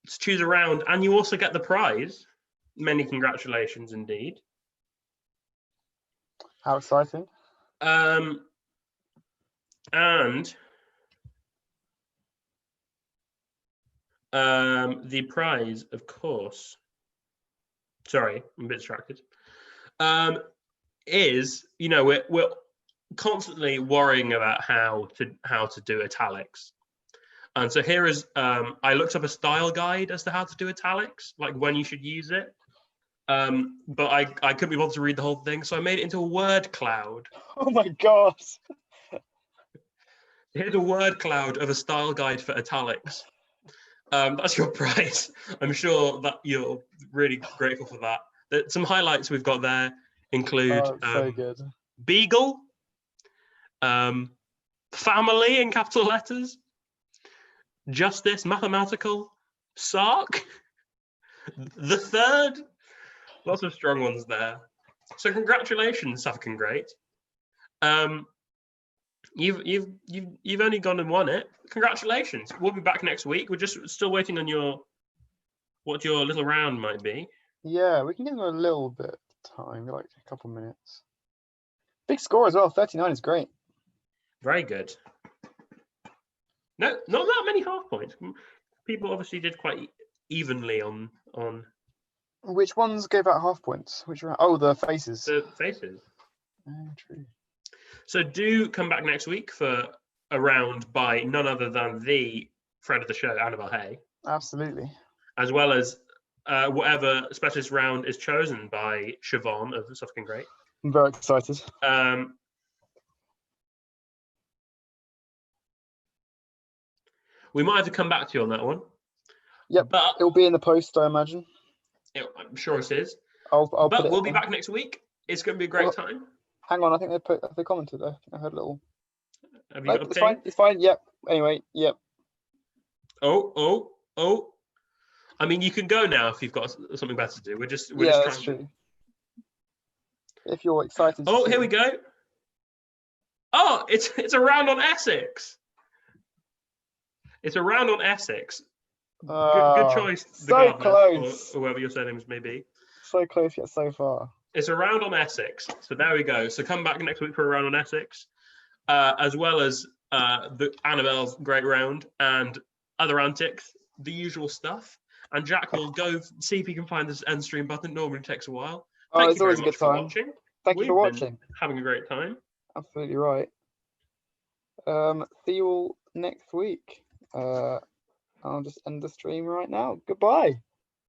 to choose a round, and you also get the prize. Many congratulations indeed. How exciting! And the prize, of course. Sorry, I'm a bit distracted. Is we're constantly worrying about how to do italics, and so here is I looked up a style guide as to how to do italics, like when you should use it. But I couldn't be bothered to read the whole thing, so I made it into a word cloud. Oh my gosh! Here's a word cloud of a style guide for italics. That's your prize. I'm sure that you're really grateful for that. Some highlights we've got there include so good. Beagle, family in capital letters, justice, mathematical, Sark, the third. Lots of strong ones there. So congratulations, Suffolk and Great. You've only gone and won it. Congratulations. We'll be back next week. We're just still waiting on what your little round might be. Yeah, we can give them a little bit of time, like a couple minutes. Big score as well. 39 is great. Very good. No, not that many half points. People obviously did quite evenly on. Which ones gave out half points? Which round? Oh, the faces. The faces. True. So do come back next week for a round by none other than the friend of the show, Annabelle Hay. Absolutely. As well as whatever specialist round is chosen by Siobhan of Suffolk and Great. I'm very excited. We might have to come back to you on that one. Yep, but it'll be in the post, I imagine. I'm sure it is. But we'll be back next week. It's going to be a great time. Hang on, I think they commented there. I heard a little. Have you got it's fine. It's fine. Yep. Anyway, yep. Oh. I mean, you can go now if you've got something better to do. We're just trying. That's true. If you're excited. Oh, here we go. Oh, it's a round on Essex. It's a round on Essex. Good choice. So close. Or whoever your surnames may be. So close yet so far. It's a round on Essex. So there we go. So come back next week for a round on Essex, as well as the Annabelle's great round and other antics, the usual stuff. And Jack will go see if he can find this end stream button. It normally takes a while. Thank you very much for watching. Thank you for watching. Having a great time. Absolutely right. See you all next week. I'll just end the stream right now. Goodbye.